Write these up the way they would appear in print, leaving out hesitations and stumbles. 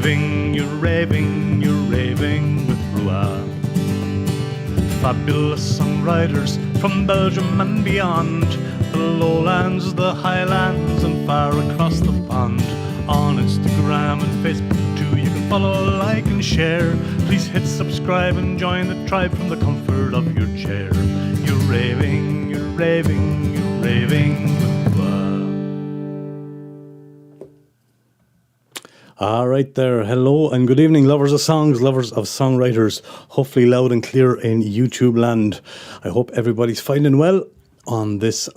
you're raving with Rua. Fabulous songwriters from Belgium and beyond, the lowlands, the highlands, and far across the pond. On Instagram and Facebook too, you can follow, like and share. Please hit subscribe and join the tribe from the comfort of your chair. You're raving with Rua. All right there, hello and good evening, lovers of songs, lovers of songwriters, hopefully loud and clear in YouTube land. I hope everybody's finding well on this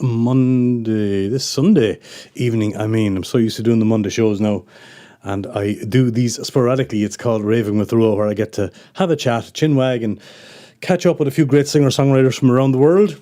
Sunday evening. I'm so used to doing the Monday shows now, and I do these sporadically. It's called Raving with Rua, where I get to have a chat, chinwag, and catch up with a few great singer-songwriters from around the world.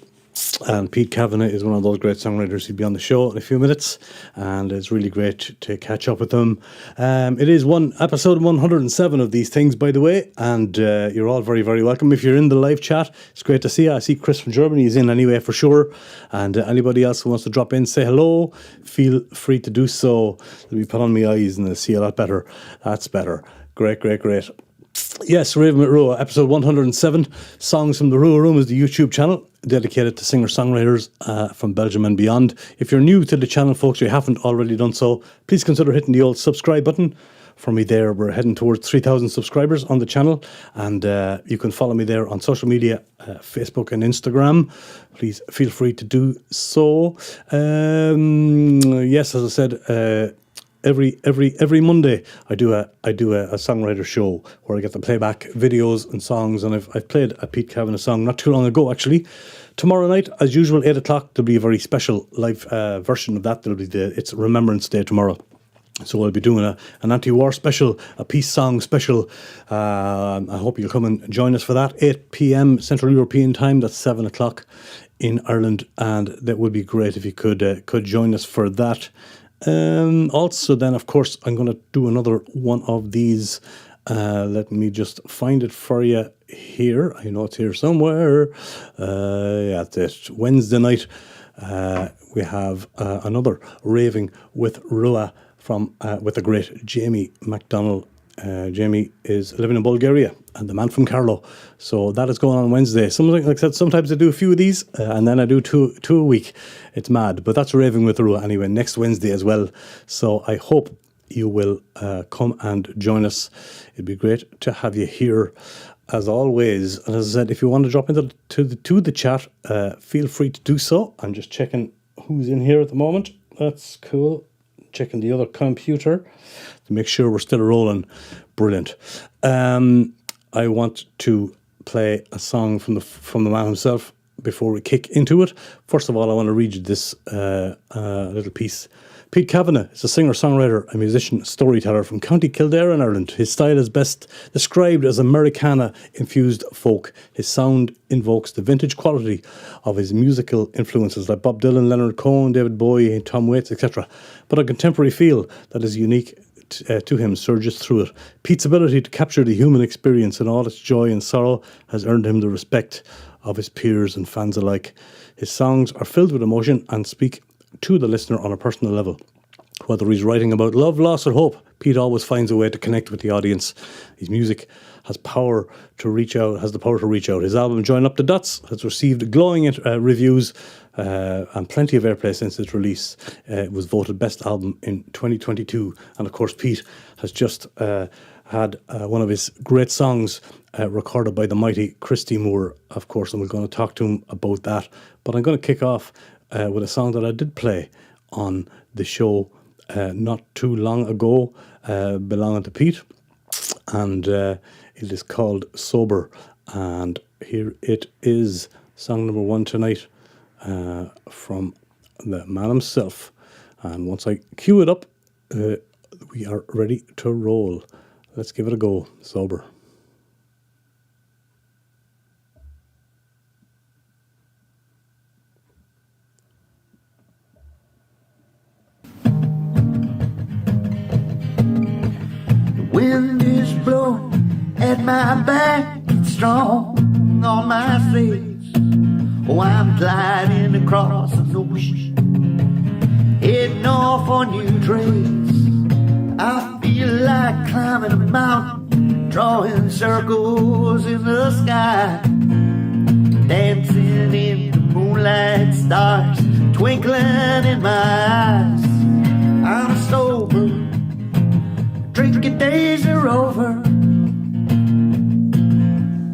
And Pete Kavanagh is one of those great songwriters. He'll be on the show in a few minutes, and it's really great to catch up with them. It is episode 107 of these things, by the way, and you're all very, very welcome. If you're in the live chat, it's great to see you. I see Chris from Germany is in anyway, for sure, and anybody else who wants to drop in, say hello, feel free to do so. Let me put on my eyes and I'll see a lot better. That's better. Great. Yes, Raving with Rua, episode 107. Songs from the Rua Room is the YouTube channel dedicated to singer-songwriters from Belgium and beyond. If you're new to the channel, folks, you haven't already done so, please consider hitting the old subscribe button for me there. We're heading towards 3,000 subscribers on the channel, and you can follow me there on social media, Facebook and Instagram. Please feel free to do so. Yes, as I said, every Monday I do a songwriter show where I get to play back videos and songs, and I've played a Pete Kavanagh song not too long ago actually. Tomorrow night, as usual, 8 o'clock, there'll be a very special live version of that. It's Remembrance Day tomorrow. So I'll be doing an anti-war special, a peace song special. I hope you'll come and join us for that. 8 p.m. Central European time, that's 7 o'clock in Ireland, and that would be great if you could join us for that. Also then, of course, I'm going to do another one of these. Let me just find it for you here. I know it's here somewhere. That's it. Wednesday night, we have another Raving with Rua with the great Jamie MacDonald. Jamie is living in Bulgaria, and the man from Carlow. So that is going on Wednesday. Something like that. Sometimes I do a few of these, and then I do two a week. It's mad, but that's Raving with Rua anyway, next Wednesday as well. So I hope you will come and join us. It'd be great to have you here, as always. And as I said, if you want to drop into the chat, feel free to do so. I'm just checking who's in here at the moment. That's cool. Checking the other computer to make sure we're still rolling. Brilliant. I want to play a song from the man himself before we kick into it. First of all, I want to read you this little piece. Pete Kavanagh is a singer-songwriter, a musician, a storyteller from County Kildare in Ireland. His style is best described as Americana-infused folk. His sound invokes the vintage quality of his musical influences like Bob Dylan, Leonard Cohen, David Bowie and Tom Waits, etc. But a contemporary feel that is unique to him surges through it. Pete's ability to capture the human experience in all its joy and sorrow has earned him the respect of his peers and fans alike. His songs are filled with emotion and speak to the listener on a personal level. Whether he's writing about love, loss or hope, Pete always finds a way to connect with the audience. His music has the power to reach out. His album Join Up the Dots has received glowing reviews and plenty of airplay since its release. It was voted best album in 2022, and of course Pete has just had one of his great songs recorded by the mighty Christy Moore, of course, and we're going to talk to him about that. But I'm going to kick off with a song that I did play on the show not too long ago, belonging to Pete, and it is called Sober, and here it is, song number 1 tonight from the man himself. And once I cue it up, we are ready to roll. Let's give it a go. Sober. Wind is blowing at my back, it's strong on my face. Oh, I'm gliding across an ocean, heading off on new trails. I feel like climbing a mountain, drawing circles in the sky, dancing in the moonlight, stars twinkling in my eyes. I'm sober, drinking days are over.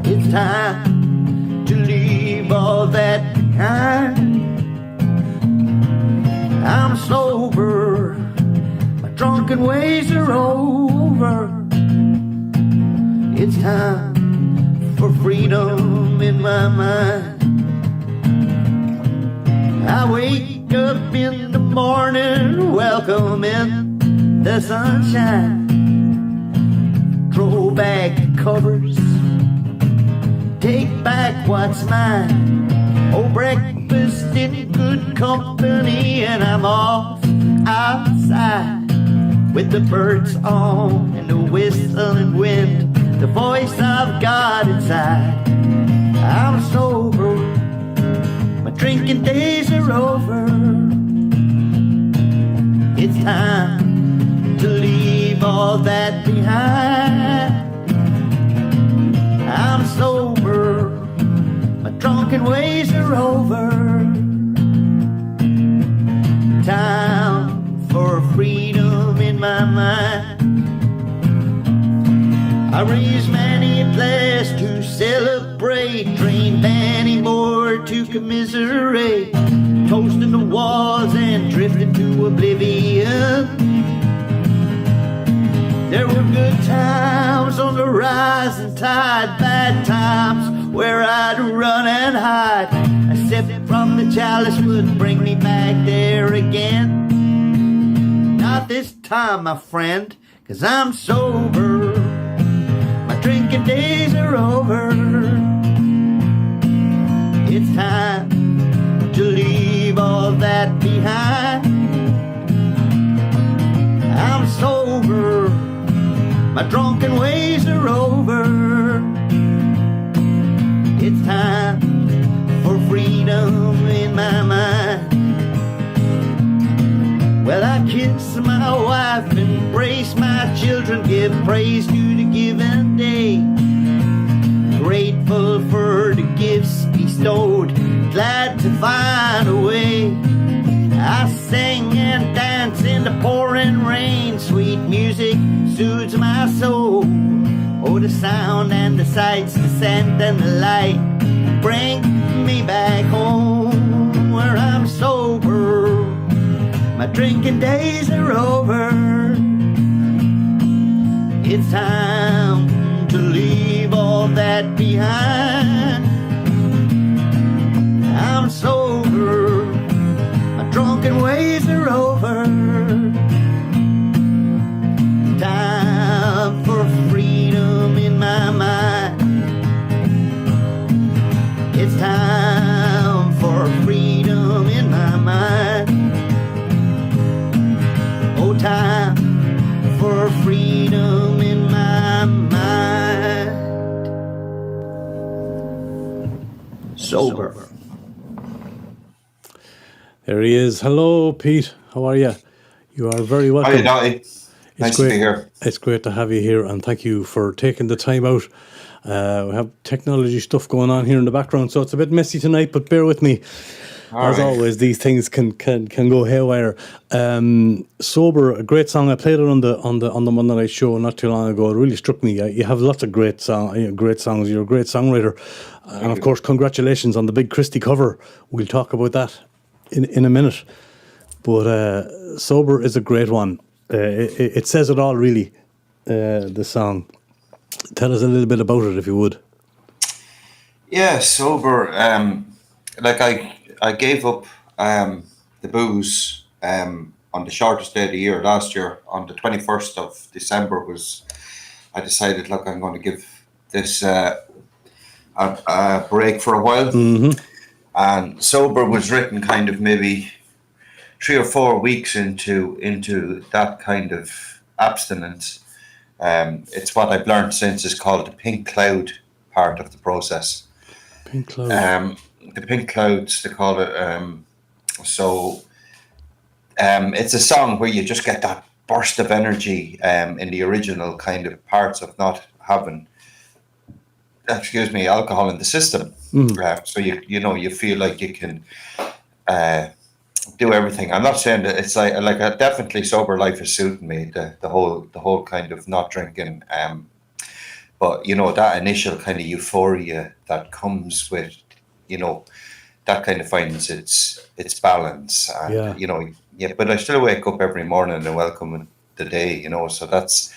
It's time to leave all that behind. I'm sober, my drunken ways are over. It's time for freedom in my mind. I wake up in the morning, welcoming the sunshine. Throw back the covers, take back what's mine. Oh, breakfast in good company, and I'm off outside with the birds on and the whistling wind, the voice I've got inside. I'm sober, my drinking days are over. It's time to leave all that behind. I'm sober, my drunken ways are over. Time for freedom in my mind. I raise many a glass to celebrate, drain many more to commiserate, toasting the walls and drifting to oblivion. There were good times on the rising tide, bad times where I'd run and hide. A sip from the chalice would bring me back there again. Not this time, my friend, 'cause I'm sober. My drinking days are over. It's time to leave all that behind. I'm sober, my drunken ways are over. It's time for freedom in my mind. Well, I kiss my wife, embrace my children, give praise to the given day. Grateful for the gifts bestowed, glad to find a way. I sing and dance in the pouring rain, sweet music soothes my soul. Oh, the sound and the sights, the scent and the light bring me back home where I'm sober. My drinking days are over. It's time to leave all that behind. I'm sober, my drunken ways are over. Time for freedom in my mind. It's time for freedom in my mind. Oh, time for freedom in my mind. Sober. There he is. Hello, Pete. How are you? You are very welcome. Hi, Dottie. Nice to be here. It's great to have you here, and thank you for taking the time out. We have technology stuff going on here in the background, so it's a bit messy tonight, but bear with me. As always, these things can go haywire. Sober, a great song. I played it on the Monday night show not too long ago. It really struck me. You have lots of great songs. You're a great songwriter, and of course, congratulations on the big Christie cover. We'll talk about that in a minute. But Sober is a great one. It says it all, really. The song. Tell us a little bit about it, if you would. Yeah, Sober. Like I gave up the booze on the shortest day of the year last year. On the 21st of December I decided, look, I'm going to give this a break for a while. Mm-hmm. And Sober was written kind of maybe 3 or 4 weeks into that kind of abstinence. It's what I've learned since is called the pink cloud part of the process. Pink cloud. The pink clouds, they call it. It's a song where you just get burst of energy in the original kind of parts of not having, alcohol in the system. So you feel like you can do everything. I'm not saying that it's like a definitely sober life is suiting me. The whole kind of not drinking. But that initial kind of euphoria that comes with, that kind of finds its balance. And, but I still wake up every morning and welcome the day. So that's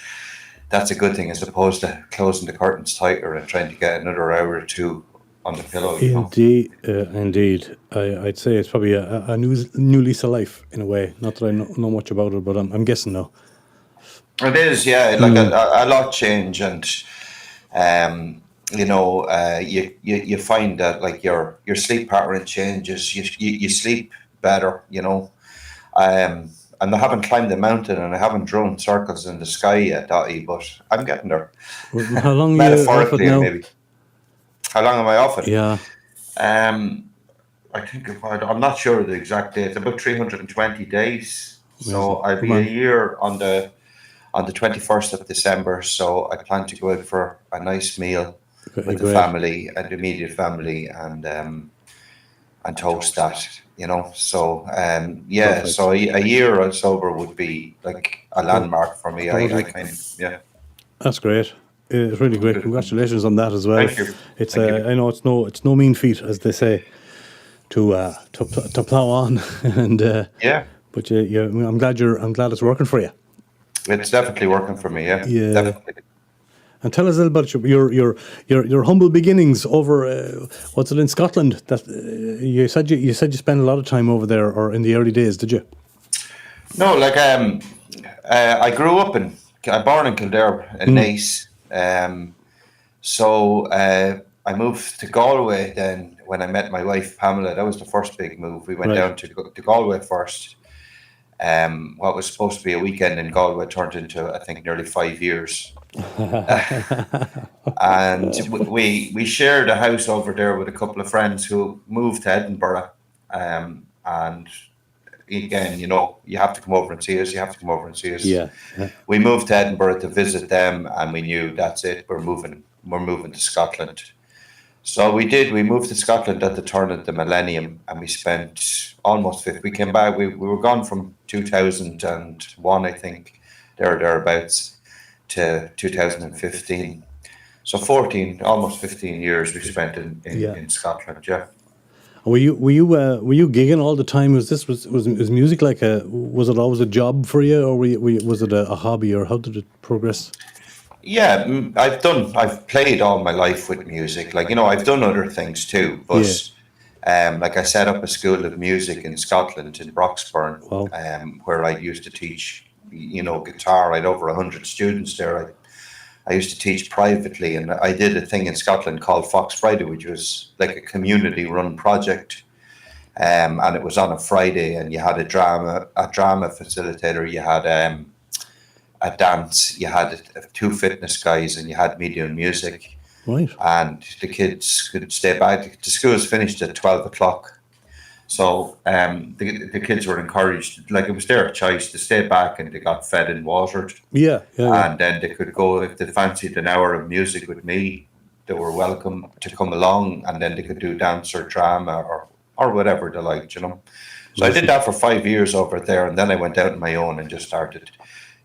a good thing, as opposed to closing the curtains tighter and trying to get another hour or two on the pillow. Indeed. I'd say it's probably a new lease of life in a way. Not that I know much about it, but I'm guessing now. It is, yeah. Like a lot change, and you find that like your sleep pattern changes. You sleep better. And I haven't climbed the mountain and I haven't drawn circles in the sky yet, Dottie, but I'm getting there. How long are you off it now? Maybe. How long am I off it? Yeah. I think I'm not sure of the exact date. About 320 days. So I'll be a year on the 21st of December. So I plan to go out for a nice meal with the family and the immediate family and toast that. So Perfect. so a year sober would be like a landmark for me. I kind of That's great. It's really great. Congratulations on that as well. Thank you. It's I know it's no mean feat, as they say, to plow on and But I'm glad it's working for you. It's definitely working for me. Yeah. Definitely. And tell us a little about your humble beginnings over what's it in Scotland? That you said you spent a lot of time over there, or in the early days, did you? No, like I grew up I'm born in Kildare in Naas. So I moved to Galway then when I met my wife Pamela. That was the first big move. We went down to Galway first. What was supposed to be a weekend in Galway turned into, I think, nearly 5 years. And we shared a house over there with a couple of friends who moved to Edinburgh. And again, you have to come over and see us. Yeah. We moved to Edinburgh to visit them, and we knew that's it. We're moving to Scotland. So we did. We moved to Scotland at the turn of the millennium, and we spent almost 50. We came back. We were gone from 2001, I think, thereabouts, to 2015. So almost 15 years we spent in Scotland. Yeah. Were you gigging all the time? Was music like was it always a job for you, or was it a hobby, or how did it progress? Yeah, I've played all my life with music. Like, I've done other things too, but like I set up a school of music in Scotland, in Broxburn, where I used to teach, guitar. I had over 100 students there. I used to teach privately, and I did a thing in Scotland called Fox Friday, which was like a community-run project. And it was on a Friday, and you had a drama facilitator, you had a dance, you had 2 fitness guys, and you had media and music. Right. And the kids could stay back. The school's finished at 12 o'clock. So the kids were encouraged, like it was their choice, to stay back, and they got fed and watered. Yeah. And then they could go, if they fancied an hour of music with me, they were welcome to come along, and then they could do dance or drama or whatever they liked, So I did that for 5 years over there, and then I went out on my own and just started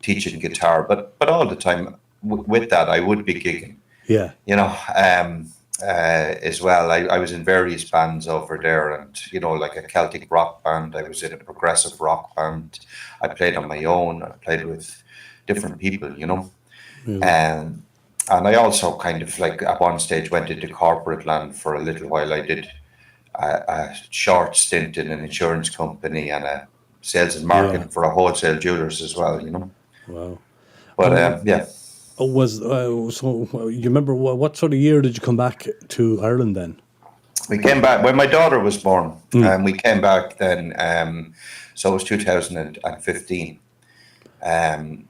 teaching guitar. But all the time with that, I would be gigging. Yeah. As well. I was in various bands over there, and like a Celtic rock band. I was in a progressive rock band. I played on my own. I played with different people, and I also kind of like at one stage went into corporate land for a little while. I did a short stint in an insurance company and a sales and marketing for a wholesale jewelers as well. Wow. But so you remember what sort of year did you come back to Ireland then? We came back when my daughter was born, and we came back then. So it was 2015, and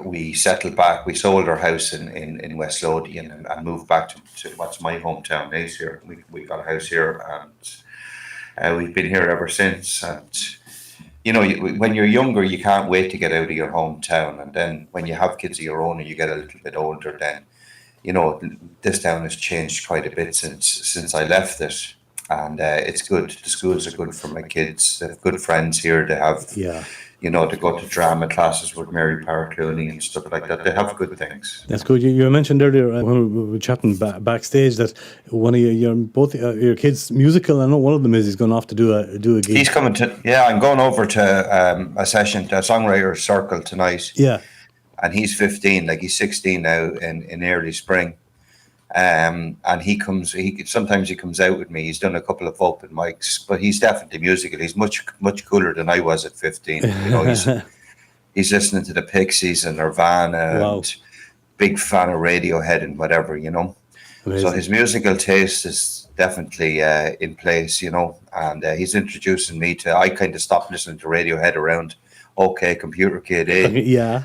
we settled back. We sold our house in West Lothian and moved back to what's my hometown, Naas here. We got a house here, and we've been here ever since. And you know, when you're younger, you can't wait to get out of your hometown. And then when you have kids of your own and you get a little bit older, then, you know, this town has changed quite a bit since I left it. And it's good. The schools are good for my kids. They have good friends here. They have, Yeah. you know, to go to drama classes with Mary Power Clooney and stuff like that. They have good things. That's good. You mentioned earlier when we were chatting backstage that one of both your kids musical. I know one of them is going off to do a gig. He's coming to, yeah, I'm going over to a session, a songwriter circle tonight. Yeah. And he's 15, like he's 16 now in early spring. And sometimes he comes out with me. He's done a couple of open mics, but he's definitely musical. He's much cooler than I was at 15. You know, he's listening to the Pixies and Nirvana. Wow. And big fan of Radiohead and whatever, you know. Amazing. So his musical taste is definitely in place, you know. And he's introducing me to. I kind of stopped listening to Radiohead around OK Computer Kid. Yeah.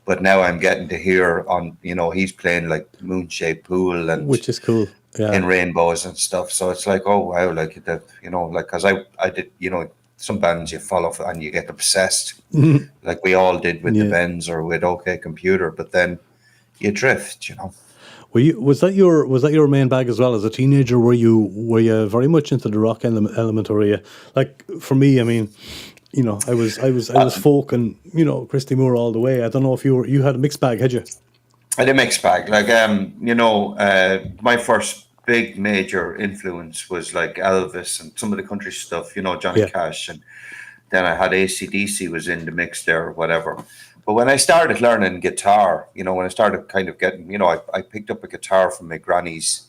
But now I'm getting to hear on, you know, he's playing like Moonshaped Pool and which is cool, yeah, in Rainbows and stuff. So it's like, oh wow, like that, you know, like because I did, you know, some bands you follow and you get obsessed, like we all did with the Bends or with OK Computer, but then you drift, you know. Was that your main bag as well as a teenager? Were you very much into the rock element, or were you like for me? I mean, you know, I was folk and, you know, Christy Moore all the way. I don't know if you had a mixed bag, had you? I had a mixed bag. Like, you know, my first big major influence was like Elvis and some of the country stuff, you know, Johnny Cash. And then I had AC/DC was in the mix there or whatever. But when I started learning guitar, you know, when I started kind of getting, you know, I picked up a guitar from my granny's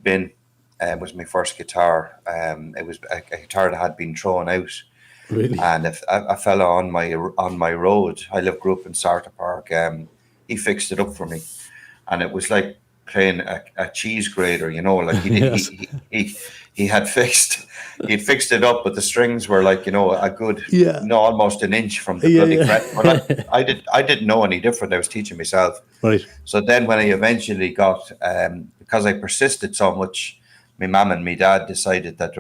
bin. It was my first guitar. It was a guitar that had been thrown out. Really? And if a fella on my road, grew up in Sarta Park, he fixed it up for me, and it was like playing a cheese grater, you know, like he had fixed it up, but the strings were like, you know, a good, you know, almost an inch from the bloody fret. But I didn't know any different. I was teaching myself. Right. So then when I eventually got, because I persisted so much, my mum and my dad decided that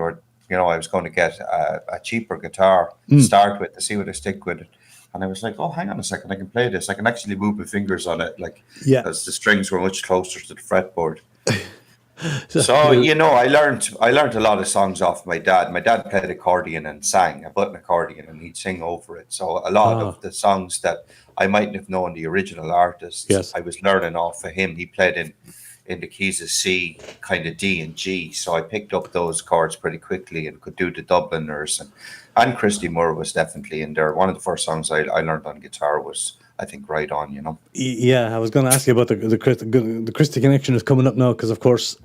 you know, I was going to get a cheaper guitar to start with to see what I stick with it. And I was like, oh, hang on a second, I can play this. I can actually move my fingers on it, like, because the strings were much closer to the fretboard. So, you know, I learned a lot of songs off my dad. My dad played accordion and sang a button accordion, and he'd sing over it. So a lot of the songs that I mightn't have known the original artists, I was learning off of him. He played in the keys of C, kind of D and G. So I picked up those chords pretty quickly and could do the Dubliners. And Christy Moore was definitely in there. One of the first songs I learned on guitar was, I think, Right On, you know. Yeah, I was going to ask you about the Christy connection is coming up now because, of course,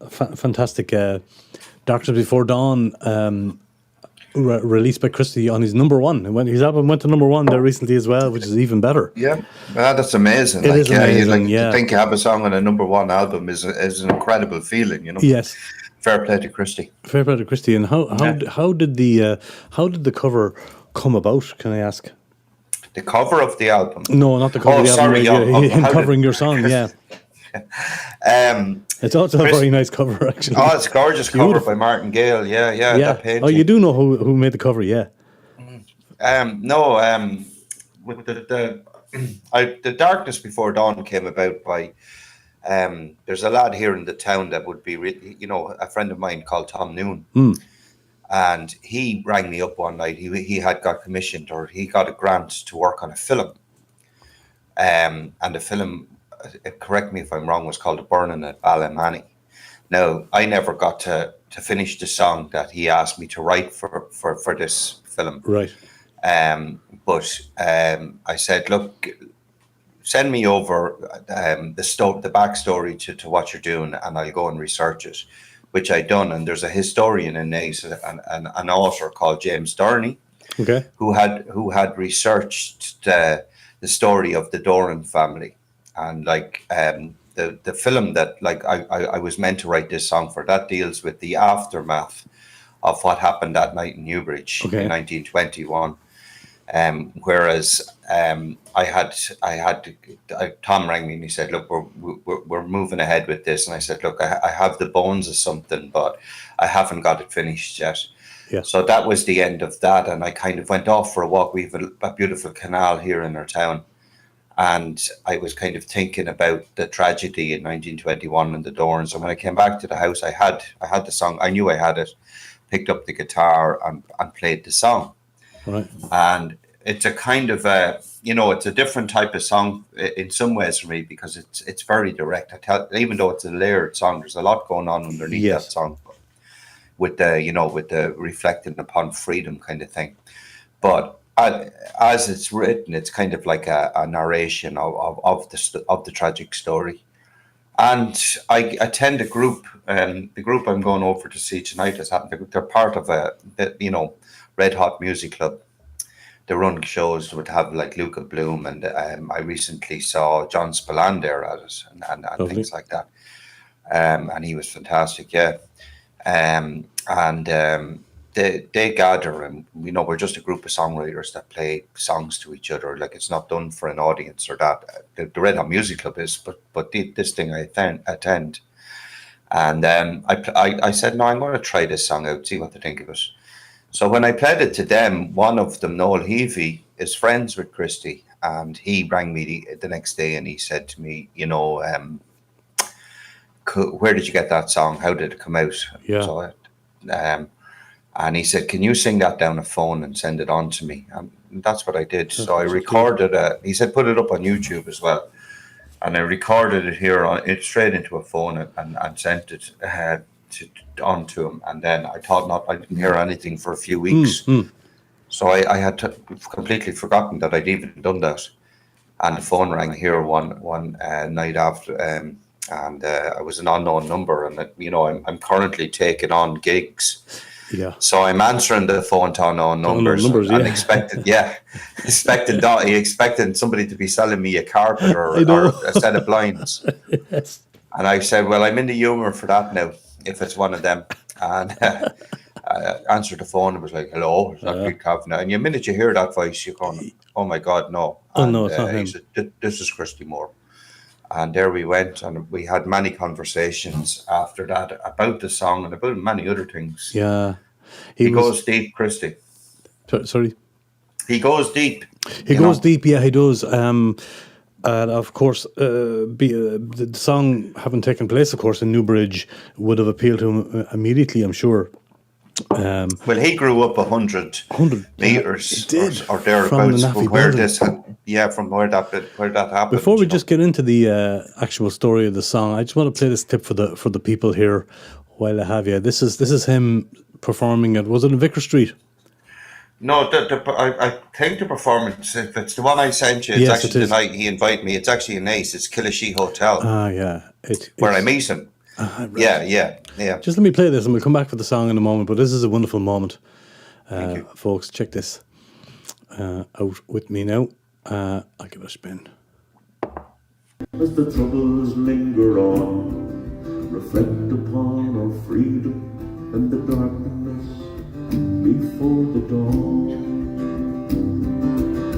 fantastic Darkness Before Dawn released by Christy on his number one. And his album went to number one there recently as well, which is even better. Yeah, that's amazing. It is amazing, to think you have a song on a number one album is an incredible feeling, you know. Yes. Fair play to Christy. Fair play to Christy. And how did the cover come about, can I ask? The cover of the album? No, not the cover of the album. Him covering your song, yeah. It's also a very nice cover, actually. Oh, it's a gorgeous cover by Martin Gale. Yeah. That painting. Oh, you do know who made the cover, yeah. No, with the Darkness Before Dawn came about by there's a lad here in the town that would be, you know, a friend of mine called Tom Noon. And he rang me up one night. He had got commissioned, or he got a grant to work on a film. And the film, correct me if I'm wrong, was called The Burning at Ballymanny. Now, I never got to finish the song that he asked me to write for this film. Right. But I said, look, send me over the backstory to what you're doing, and I'll go and research it, which I done. And there's a historian in Naas, an author called James Durney, who had researched the story of the Doran family. And like the film that like I was meant to write this song for, that deals with the aftermath of what happened that night in Newbridge in 1921. Whereas Tom rang me and he said, look, we're moving ahead with this. And I said, look, I have the bones of something, but I haven't got it finished yet. Yeah. So that was the end of that. And I kind of went off for a walk. We have a beautiful canal here in our town. And I was kind of thinking about the tragedy in 1921 in the Dorns. And when I came back to the house, I had the song. I knew I had it, picked up the guitar and played the song. Right. And it's a kind of it's a different type of song in some ways for me, because it's very direct. Even though it's a layered song, there's a lot going on underneath that song, with the reflecting upon freedom kind of thing. But as it's written, it's kind of like a narration of the tragic story. And I attend a group, and the group I'm going over to see tonight they're part of Red Hot Music Club. They run shows that would have like Luca Bloom, and I recently saw John Spillane there at it, and things like that. And he was fantastic, yeah. They gather, and we're just a group of songwriters that play songs to each other. Like, it's not done for an audience or that. The Red Hot Music Club is, but this thing I attend. And I said, no, I'm going to try this song out, see what they think of it. So when I played it to them, one of them, Noel Heavey, is friends with Christy, and he rang me the next day and he said to me, where did you get that song? How did it come out? Yeah. So, and he said, can you sing that down a phone and send it on to me? And that's what I did. So I recorded it. He said, put it up on YouTube as well. And I recorded it here straight into a phone and sent it on to him. And then I didn't hear anything for a few weeks. So I had completely forgotten that I'd even done that. And the phone rang here one night after, and I was an unknown number. And I'm currently taking on gigs. Yeah. So I'm answering the phone to unknown numbers, and expecting somebody to be selling me a carpet or a set of blinds. Yes. And I said, well, I'm in the humour for that now, if it's one of them. And I answered the phone and was like, hello, is that Pete Kavanagh? And the minute you hear that voice, you're going, oh my God, no. And, no, it's not him. He said, this is Christy Moore. And there we went, and we had many conversations after that about the song and about many other things. Yeah. He goes deep, Christy. Sorry? He goes deep. He goes deep, yeah, he does. And of course, the song having taken place, of course, in Newbridge would have appealed to him immediately, I'm sure. Well, he grew up 100 meters or thereabouts from where from where that happened. Before we just get into the actual story of the song, I just want to play this tip for the people here while I have you. This is him performing at, was it in Vicar Street? No, I think the performance, if it's the one I sent you, it's actually the night he invited me. It's actually in Ace. It's Killashee Hotel. Ah, yeah. Where I meet him. Right. Yeah. Just let me play this and we'll come back for the song in a moment, but this is a wonderful moment. Folks, check this out with me now. I'll give it a spin. As the troubles linger on, reflect upon our freedom and the darkness before the dawn.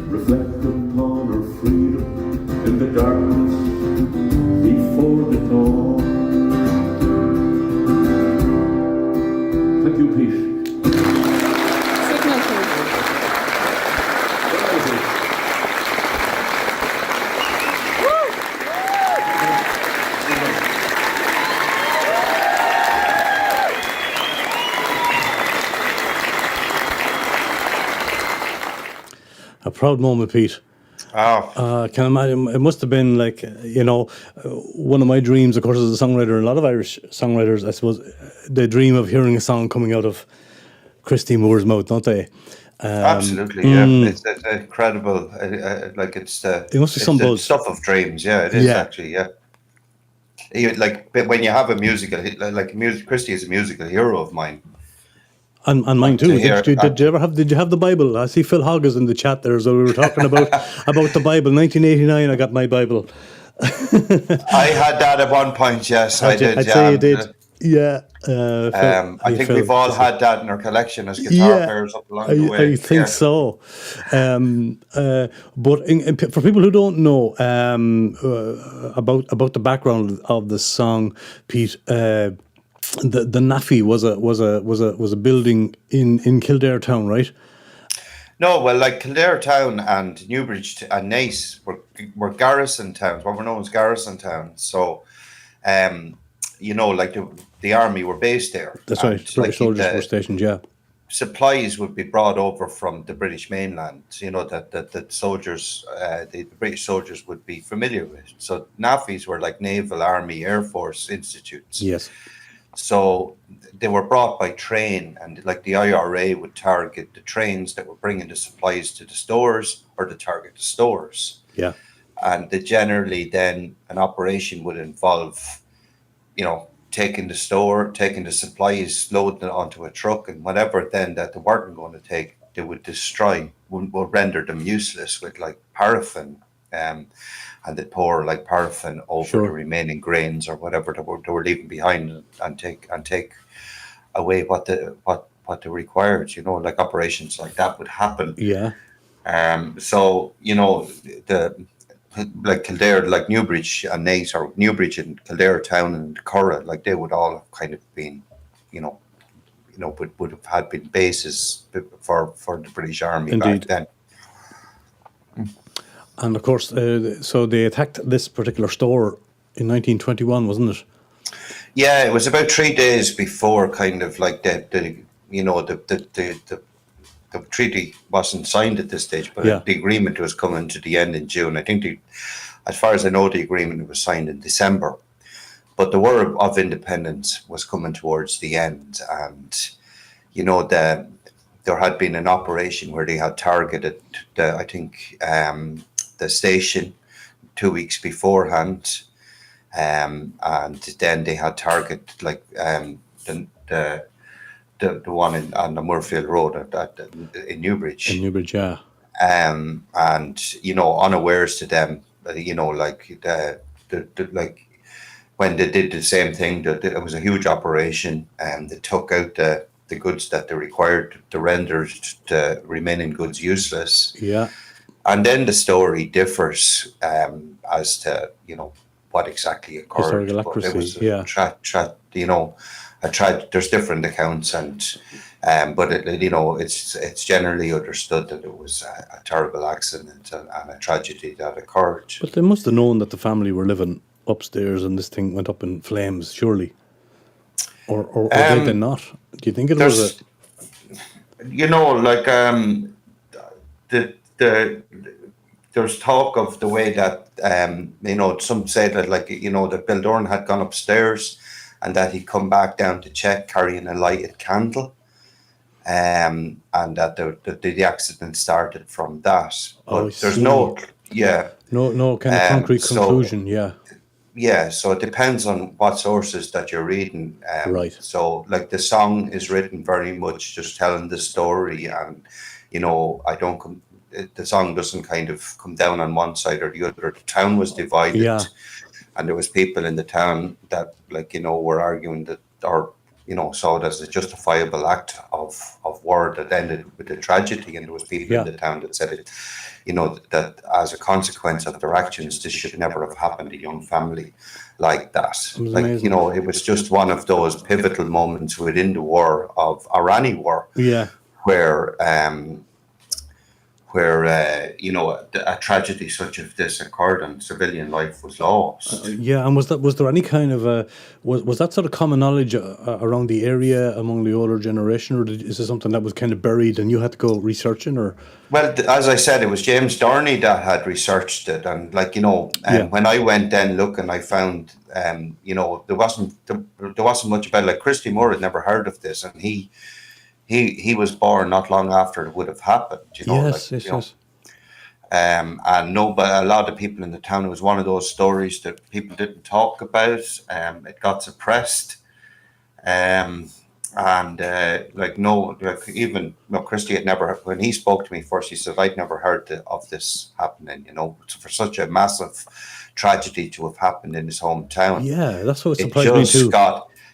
Reflect upon our freedom and the darkness before the dawn. Thank you, Pete. A proud moment, Pete. Oh. Can imagine it must have been like, one of my dreams, of course, as a songwriter. A lot of Irish songwriters, I suppose, they dream of hearing a song coming out of Christy Moore's mouth, don't they? Absolutely, yeah. It's incredible. It must be some stuff of dreams. Yeah, it is actually. Yeah. But when you have a musical, Christy is a musical hero of mine. And mine too. Did you have the Bible? I see Phil Hogg is in the chat there, so we were talking about the Bible. 1989, I got my Bible. I had that at one point. Yes, I did. I'd say you did. Yeah. I think we've all had that in our collection as guitar Yeah, players up along the way. I think so. But for people who don't know about the background of the song, Pete, the NAFI was a building in Kildare town, right? No, well, like Kildare town and Newbridge and Naas were garrison towns, what were known as garrison towns. So, like the army were based there. That's and right. British soldiers were stationed. Yeah. Supplies would be brought over from the British mainland, that soldiers, the British soldiers would be familiar with. So NAFIs were like Naval, Army, Air Force institutes. Yes. So they were brought by train, and like the IRA would target the trains that were bringing the supplies to the stores, or to target the stores. Yeah. And generally then an operation would involve, taking the supplies, loading it onto a truck, and whatever then that they weren't going to take, they would destroy, would render them useless with like paraffin, and they'd pour like paraffin over the remaining grains or whatever they were leaving behind, and take away what they required. Like operations like that would happen. Yeah. So like Kildare, like Newbridge and Naas, or Newbridge and Kildare town and Curra, like they would all have kind of been, would have had been bases for the British Army. Indeed. Back then. And of course, so they attacked this particular store in 1921, wasn't it? Yeah, it was about 3 days before kind of like the treaty wasn't signed at this stage, but the agreement was coming to the end in June. I think, as far as I know, the agreement was signed in December. But the War of Independence was coming towards the end, and there had been an operation where they had targeted the station 2 weeks beforehand, and then they had targeted like the one on the Moorfield Road in Newbridge. In Newbridge, yeah. And unawares to them, like when they did the same thing, that it was a huge operation, and they took out the goods that they required to render the remaining goods useless. Yeah. And then the story differs as to what exactly occurred. Historical accuracy, yeah. There's different accounts, but it's generally understood that it was a terrible accident and a tragedy that occurred. But they must have known that the family were living upstairs and this thing went up in flames, surely, or did they not? Do you think it was there's talk of the way that some say that that Bill Doran had gone upstairs, and that he'd come back down to check carrying a lighted candle, and that the accident started from that. But there's no kind of concrete conclusion. Yeah, so it depends on what sources that you're reading. Right. So like the song is written very much just telling the story, and the song doesn't kind of come down on one side or the other. The town was divided. Yeah. And there was people in the town that, were arguing that, or, saw it as a justifiable act of war that ended with a tragedy. And there was people in the town that said it, that as a consequence of their actions, this should never have happened to a young family like that. It was just one of those pivotal moments within the war or any war. Yeah. Where a tragedy such as this occurred and civilian life was lost. And was there any kind of was that sort of common knowledge around the area among the older generation, or is it something that was kind of buried and you had to go researching? Or well, as I said, it was James Dorney that had researched it, and when I went then looking, I found there wasn't much about it. Like Christy Moore had never heard of this, and he was born not long after it would have happened. Yes. And but a lot of people in the town, it was one of those stories that people didn't talk about. It got suppressed, Christy had never. When he spoke to me first, he said, "I'd never heard of this happening." For such a massive tragedy to have happened in his hometown. Yeah, that's what surprised me too.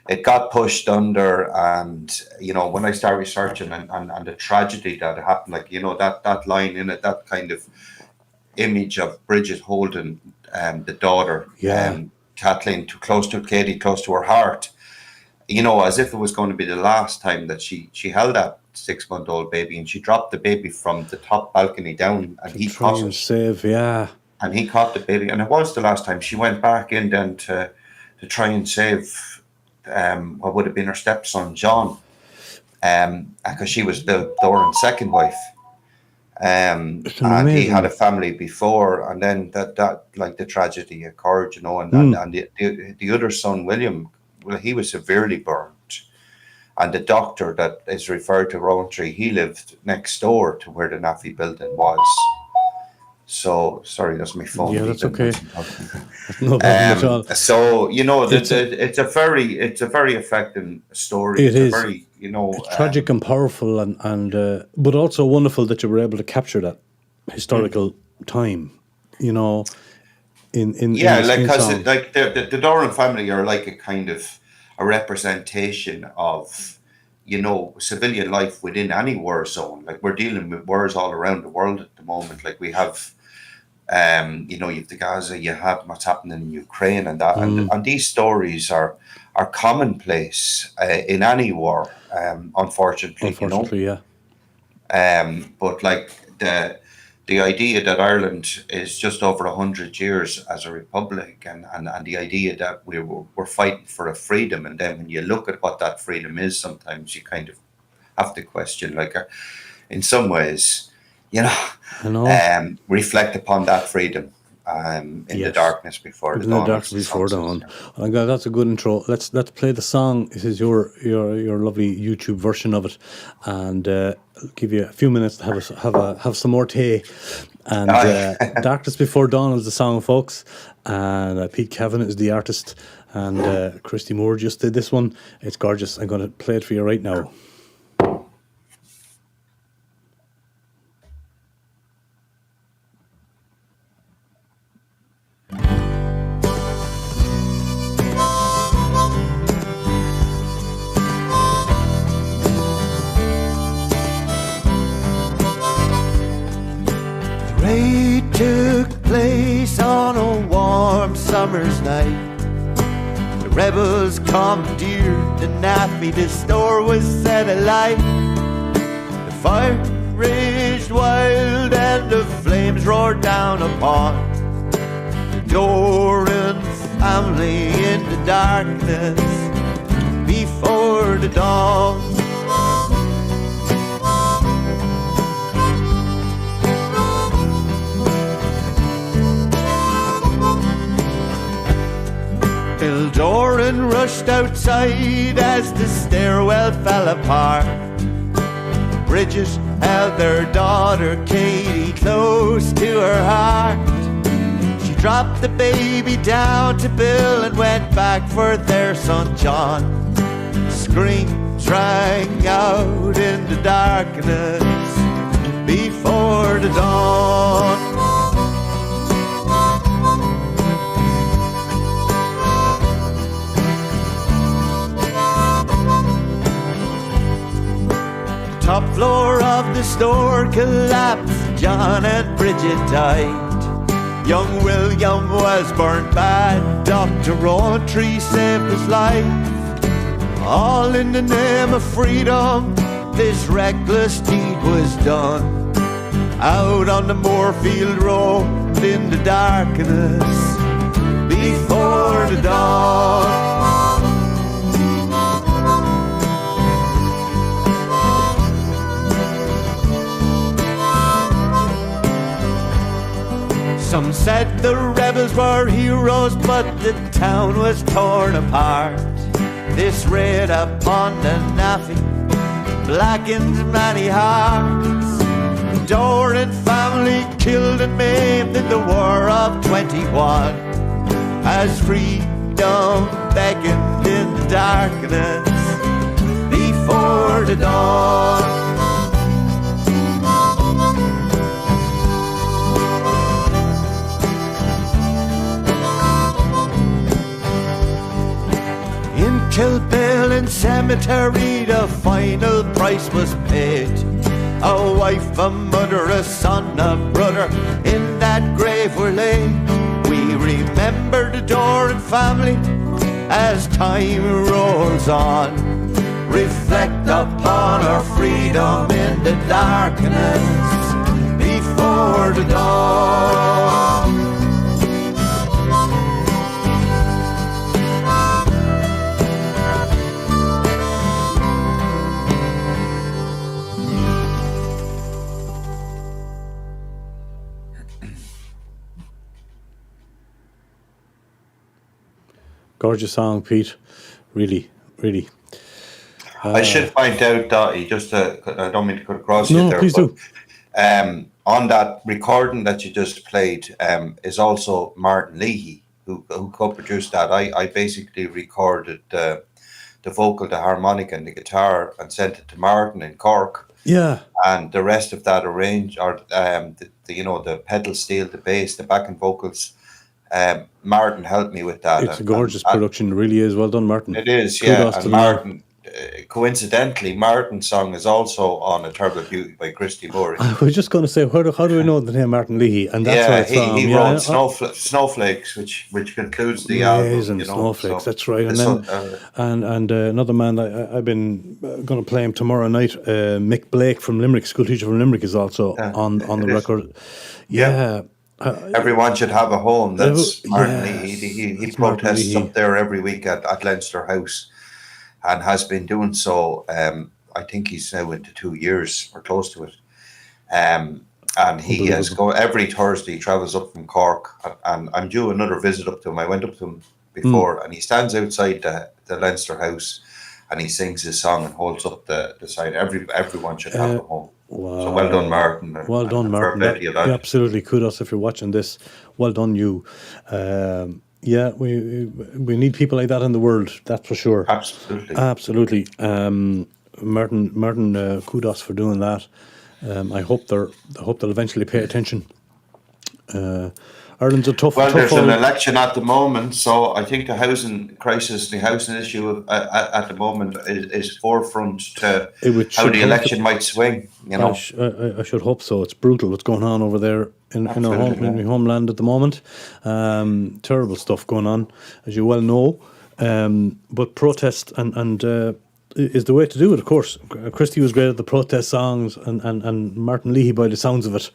it got pushed under, and when I started researching and the tragedy that happened, like that line in it, that kind of image of Bridget holding the daughter, Kathleen, close to Katie, close to her heart, as if it was going to be the last time that she held that 6-month-old baby, and she dropped the baby from the top balcony down, and he caught it. And he caught the baby, and it was the last time. She went back in then to try and save what would have been her stepson John, because she was Bill Doran's second wife. And he had a family before, and then that like the tragedy occurred, and the other son, William, well, he was severely burnt, and the doctor that is referred to Rowntree, he lived next door to where the Naffy building was. So sorry, that's my phone. Yeah, that's okay. No problem at all. So it's a very affecting story. It is very, tragic and powerful, and but also wonderful that you were able to capture that historical time. Because the Doran family are like a kind of a representation of civilian life within any war zone. Like, we're dealing with wars all around the world at the moment. Like, we have you have the Gaza, you have what's happening in Ukraine, and that, and these stories are commonplace in any war, unfortunately. But like the idea that Ireland is just over 100 years as a republic, and the idea that we're fighting for a freedom, and then when you look at what that freedom is, sometimes you kind of have to question, like, in some ways, reflect upon that freedom in the darkness before the dawn. In the darkness before dawn. Oh, God, that's a good intro. Let's play the song. This is your lovely YouTube version of it, and I'll give you a few minutes to have some more tea. And Darkness Before Dawn is the song, folks. And Pete Kavanagh is the artist, and Christy Moore just did this one. It's gorgeous. I'm going to play it for you right now. Took place on a warm summer's night. The rebels commandeered the Naffy, the store was set alight. The fire raged wild and the flames roared down upon the Doran family in the darkness before the dawn. Bill Doran rushed outside as the stairwell fell apart. Bridget held their daughter Katie close to her heart. She dropped the baby down to Bill and went back for their son John. Screams rang out in the darkness before the dawn. Top floor of the store collapsed, John and Bridget died. Young William was burned bad, Dr. Rowntree saved his life. All in the name of freedom, this reckless deed was done. Out on the Moorfield Road in the darkness before the dawn. Some said the rebels were heroes, but the town was torn apart. This raid upon the Naffy blackened many hearts. The Doran family killed and maimed in the War of 21, as freedom beckoned in the darkness before the dawn. Kildare cemetery the final price was paid. A wife, a mother, a son, a brother, in that grave were laid. We remember the Doran family as time rolls on. Reflect upon our freedom in the darkness before the dawn. Gorgeous song, Pete. Really, really. I should point out, Dottie, I don't mean to cut across you No, there, please but do. on that recording that you just played is also Martin Leahy, who co-produced that. I basically recorded the vocal, the harmonica, and the guitar, and sent it to Martin in Cork. Yeah. And the rest of that the pedal steel, the bass, the backing vocals. Martin helped me with that. It's a gorgeous production. It really is. Well done, Martin. It is, Kudos yeah. to And the man. Martin, coincidentally, Martin's song is also on A Terrible Beauty by Christy Moore. I was just going to say, how do we know the name Martin Leahy? And that's where it's from. He wrote Snowflakes, which concludes the album. You know, Snowflakes, that's right. And then and another man I've been going to play him tomorrow night. Mick Blake from Limerick, school teacher from Limerick, is also on the record. Yeah. Everyone should have a home. That's Martin Leahy. He protests up there every week at Leinster House, and has been doing so. I think he's now into 2 years or close to it. And he has every Thursday. He travels up from Cork, and I'm due another visit up to him. I went up to him before, and he stands outside the Leinster House, and he sings his song and holds up the sign. Everyone should have a home. Wow. So well done, Martin. Well done, Martin. Absolutely, kudos if you're watching this. Well done, you. We need people like that in the world. That's for sure. Absolutely. Martin, kudos for doing that. I hope they'll eventually pay attention. Ireland's a tough. Well, there's an election at the moment, so I think the housing crisis, the housing issue at the moment is forefront to how the election might swing. You know, I should hope so. It's brutal what's going on over there in my homeland at the moment. Terrible stuff going on, as you well know. But protest and is the way to do it. Of course, Christy was great at the protest songs, and Martin Leahy, by the sounds of it,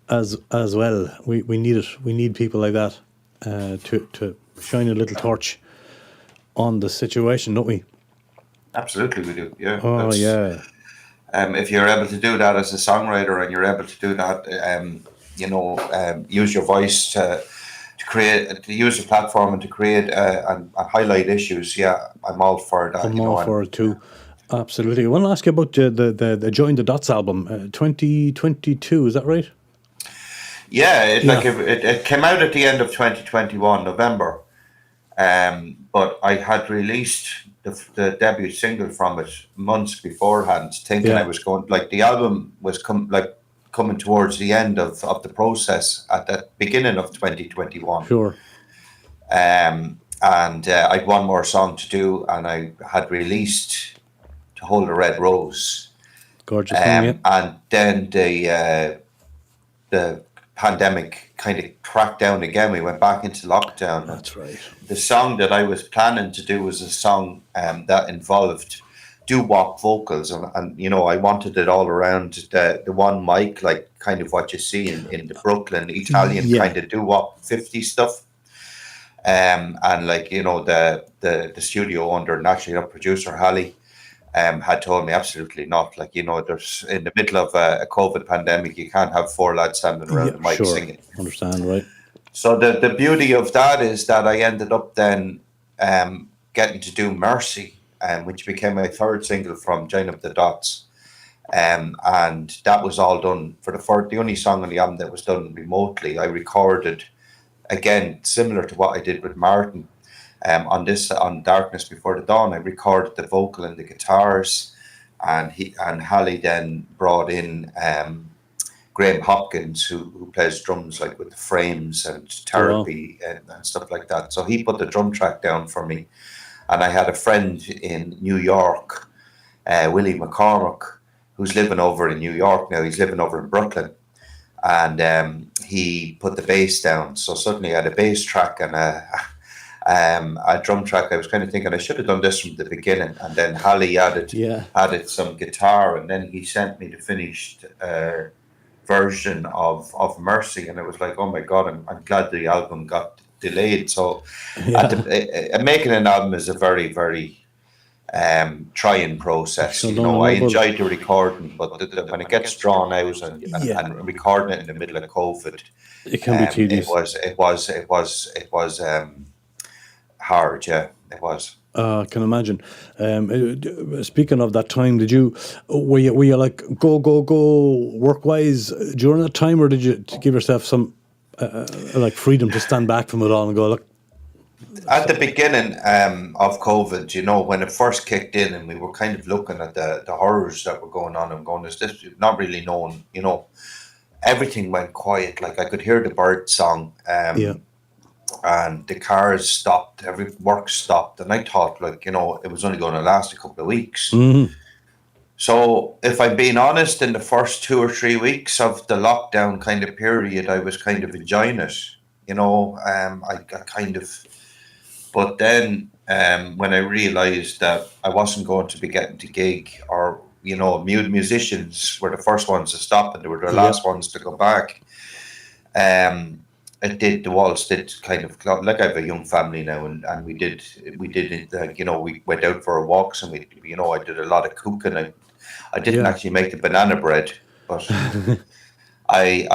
as well. We need it. We need people like that to shine a little torch on the situation, don't we? Absolutely, we do. Yeah. Oh, yeah. If you're able to do that as a songwriter, and you're able to do that, use your voice to use the platform and to create and highlight issues. Yeah, I'm all for that. I'm all for it too. Absolutely. I want to ask you about the Join the Dots album, 2022. Is that right? Yeah, it came out at the end of 2021, November. But I had released the debut single from it months beforehand, thinking I was going, like, the album was coming towards the end of the process at the beginning of 2021. Sure. And I'd one more song to do, and I had released To Hold a Red Rose. Gorgeous song, yeah. And then the pandemic kind of cracked down again. We went back into lockdown. That's right. The song that I was planning to do was a song that involved doo-wop vocals, and I wanted it all around the one mic, like kind of what you see in the Brooklyn Italian kind of doo-wop 50s stuff. And like, the studio owner, naturally, producer Hallie, had told me absolutely not. Like, there's in the middle of a COVID pandemic, you can't have four lads standing around the mic singing. Understand, right? So the beauty of that is that I ended up then getting to do Mercy, which became my third single from Join Up the Dots. And that was all done for the only song on the album that was done remotely. I recorded, again, similar to what I did with Martin. On Darkness Before the Dawn, I recorded the vocal and the guitars, and Hallie then brought in Graham Hopkins, who plays drums, like with the Frames and Therapy and stuff like that. So he put the drum track down for me, And I had a friend in New York, Willie McCormick, who's living over in New York now. He's living over in Brooklyn. And he put the bass down. So suddenly I had a bass track and a drum track. I was kind of thinking I should have done this from the beginning. And then Holly added some guitar, and then he sent me the finished version of Mercy. And it was like, oh my God, I'm glad the album got delayed. So making an album is a very, very trying process. I enjoyed the recording, but when it gets drawn out and recording it in the middle of COVID, it can be tedious. It was hard. Yeah, it was. I can imagine. Speaking of that time, were you like go work wise during that time, or did you give yourself some like freedom to stand back from it all and go, look? At the beginning of COVID, when it first kicked in and we were kind of looking at the horrors that were going on and going, is this not really known? Everything went quiet. Like I could hear the bird song and the cars stopped, every work stopped. And I thought it was only going to last a couple of weeks. Mm-hmm. So if I'm being honest, in the first 2 or 3 weeks of the lockdown kind of period, I was kind of enjoying it. I kind of... But then when I realised that I wasn't going to be getting to gig, or, musicians were the first ones to stop and they were the last ones to go back, the walls did kind of... Like I have a young family now, and we did it, we went out for walks and I did a lot of cooking. I didn't actually make the banana bread, but... I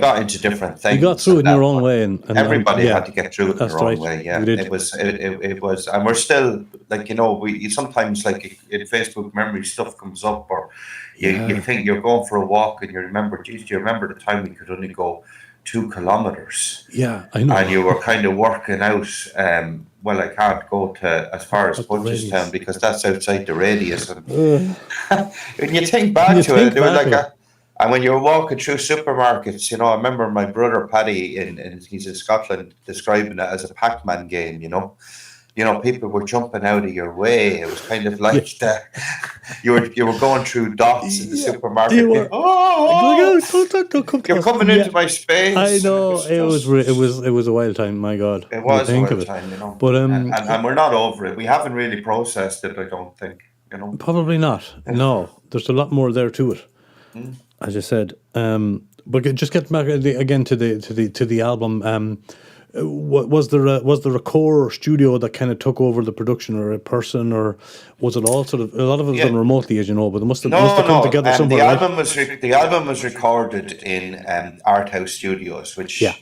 got into different things. You got through it in your own way, and everybody had to get through it in their own way. Yeah, it was, and we're still we sometimes in Facebook memory stuff comes up, or you think you're going for a walk and you remember, do you remember the time we could only go 2 kilometers? Yeah, I know. And you were kind of working out. Well, I can't go to as far as Punchestown because that's outside the radius. And when you think back to it, they were like. And when you're walking through supermarkets, I remember my brother Paddy, he's in Scotland, describing it as a Pac-Man game. People were jumping out of your way. It was kind of like you were going through dots in the supermarket. You're coming into my space. I know it was a wild time. My God, it was a wild time. But and we're not over it. We haven't really processed it. I don't think. Probably not. No, there's a lot more there to it. As you said, but just get back again to the album. Was there a core studio that kind of took over the production, or a person, or was it all sort of... A lot of it was done remotely, as you know, but it must have come together somewhere. The album was recorded in Art House Studios, which is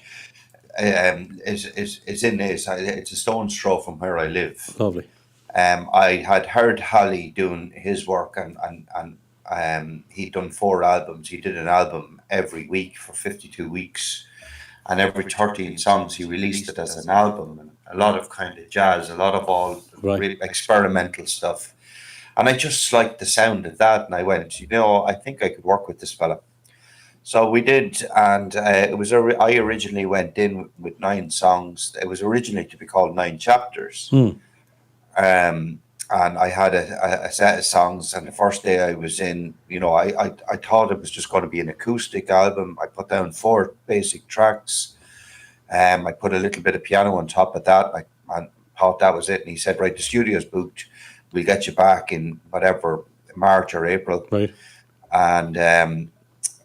it's a stone's throw from where I live. Lovely. I had heard Holly doing his work, and he'd done 4 albums. He did an album every week for 52 weeks, and every 13 songs he released it as an album, and a lot of kind of jazz, a lot of all really experimental stuff. And I just liked the sound of that, and I went, I think I could work with this fella. So we did, and I originally went in with 9 songs. It was originally to be called 9 Chapters. And I had a set of songs, and the first day I was in, I thought it was just going to be an acoustic album. I put down 4 basic tracks. I put a little bit of piano on top of that. I thought that was it. And he said, right, the studio's booked. We'll get you back in whatever, March or April. Right. And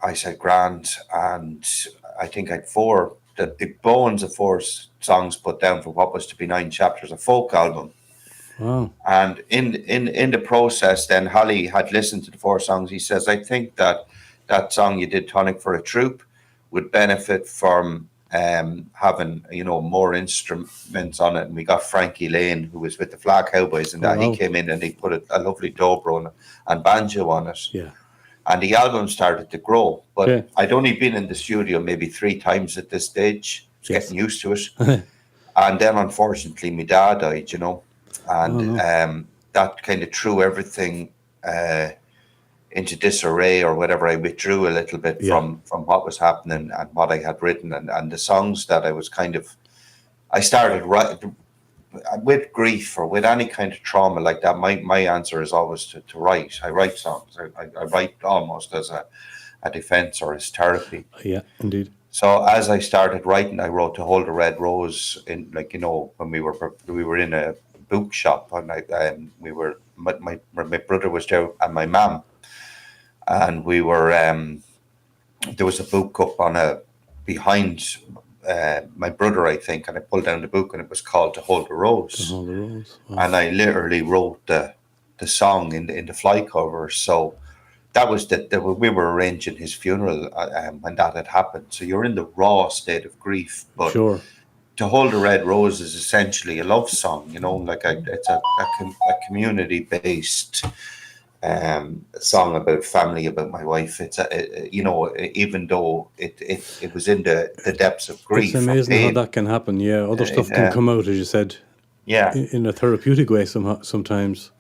I said, grand. And I think I had 4, the bones of 4 songs put down for what was to be 9 Chapters, a folk album. Wow. And in the process, then Holly had listened to the 4 songs. He says, I think that song you did, Tonic for a Troop, would benefit from having more instruments on it. And we got Frankie Lane, who was with the Flag Cowboys, and he came in and he put a lovely dobro and banjo on it. Yeah. And the album started to grow. But I'd only been in the studio maybe 3 times at this stage, getting used to it. And then unfortunately my dad died, and that kind of threw everything into disarray or whatever. I withdrew a little bit from what was happening and what I had written, and the songs that I was I started with grief or with any kind of trauma like that, my answer is always to write. I write songs. I write almost as a defense or as therapy. Yeah, indeed. So as I started writing, I wrote To Hold a Red Rose in, like, when we were in a bookshop, and my brother was there and my mum, and we were there was a book up on behind my brother, I think, and I pulled down the book and it was called To Hold a Rose. To Hold a Rose. Wow. And I literally wrote the song in the fly cover. So that was we were arranging his funeral when that had happened. So you're in the raw state of grief. But sure. To Hold a Red Rose is essentially a love song, like it's a community-based song about family, about my wife. It's even though it was in the depths of grief. It's amazing how that can happen. Yeah, other stuff can come out, as you said. Yeah, in a therapeutic way sometimes.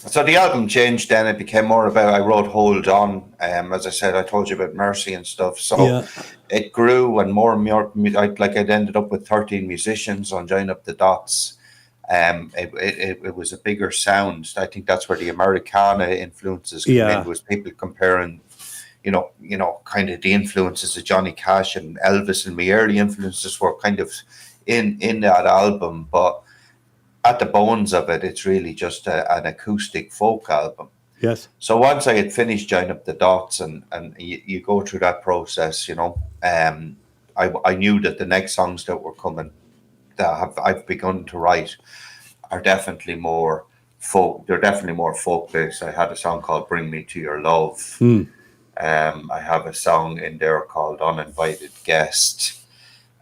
So the album changed. Then it became more about, I wrote Hold On. As I said, I told you about Mercy and stuff. So it grew and more. I'd ended up with 13 musicians on Join Up the Dots. It was a bigger sound. I think that's where the Americana influences came in. Was people comparing, kind of the influences of Johnny Cash and Elvis, and my early influences were kind of in that album. But at the bones of it, it's really just an acoustic folk album. Yes. So once I had finished Join Up the Dots, and you go through that process, I knew that the next songs that were coming, that I've begun to write, are definitely more folk. They're definitely more folk based. I had a song called Bring Me to Your Love. I have a song in there called Uninvited Guest.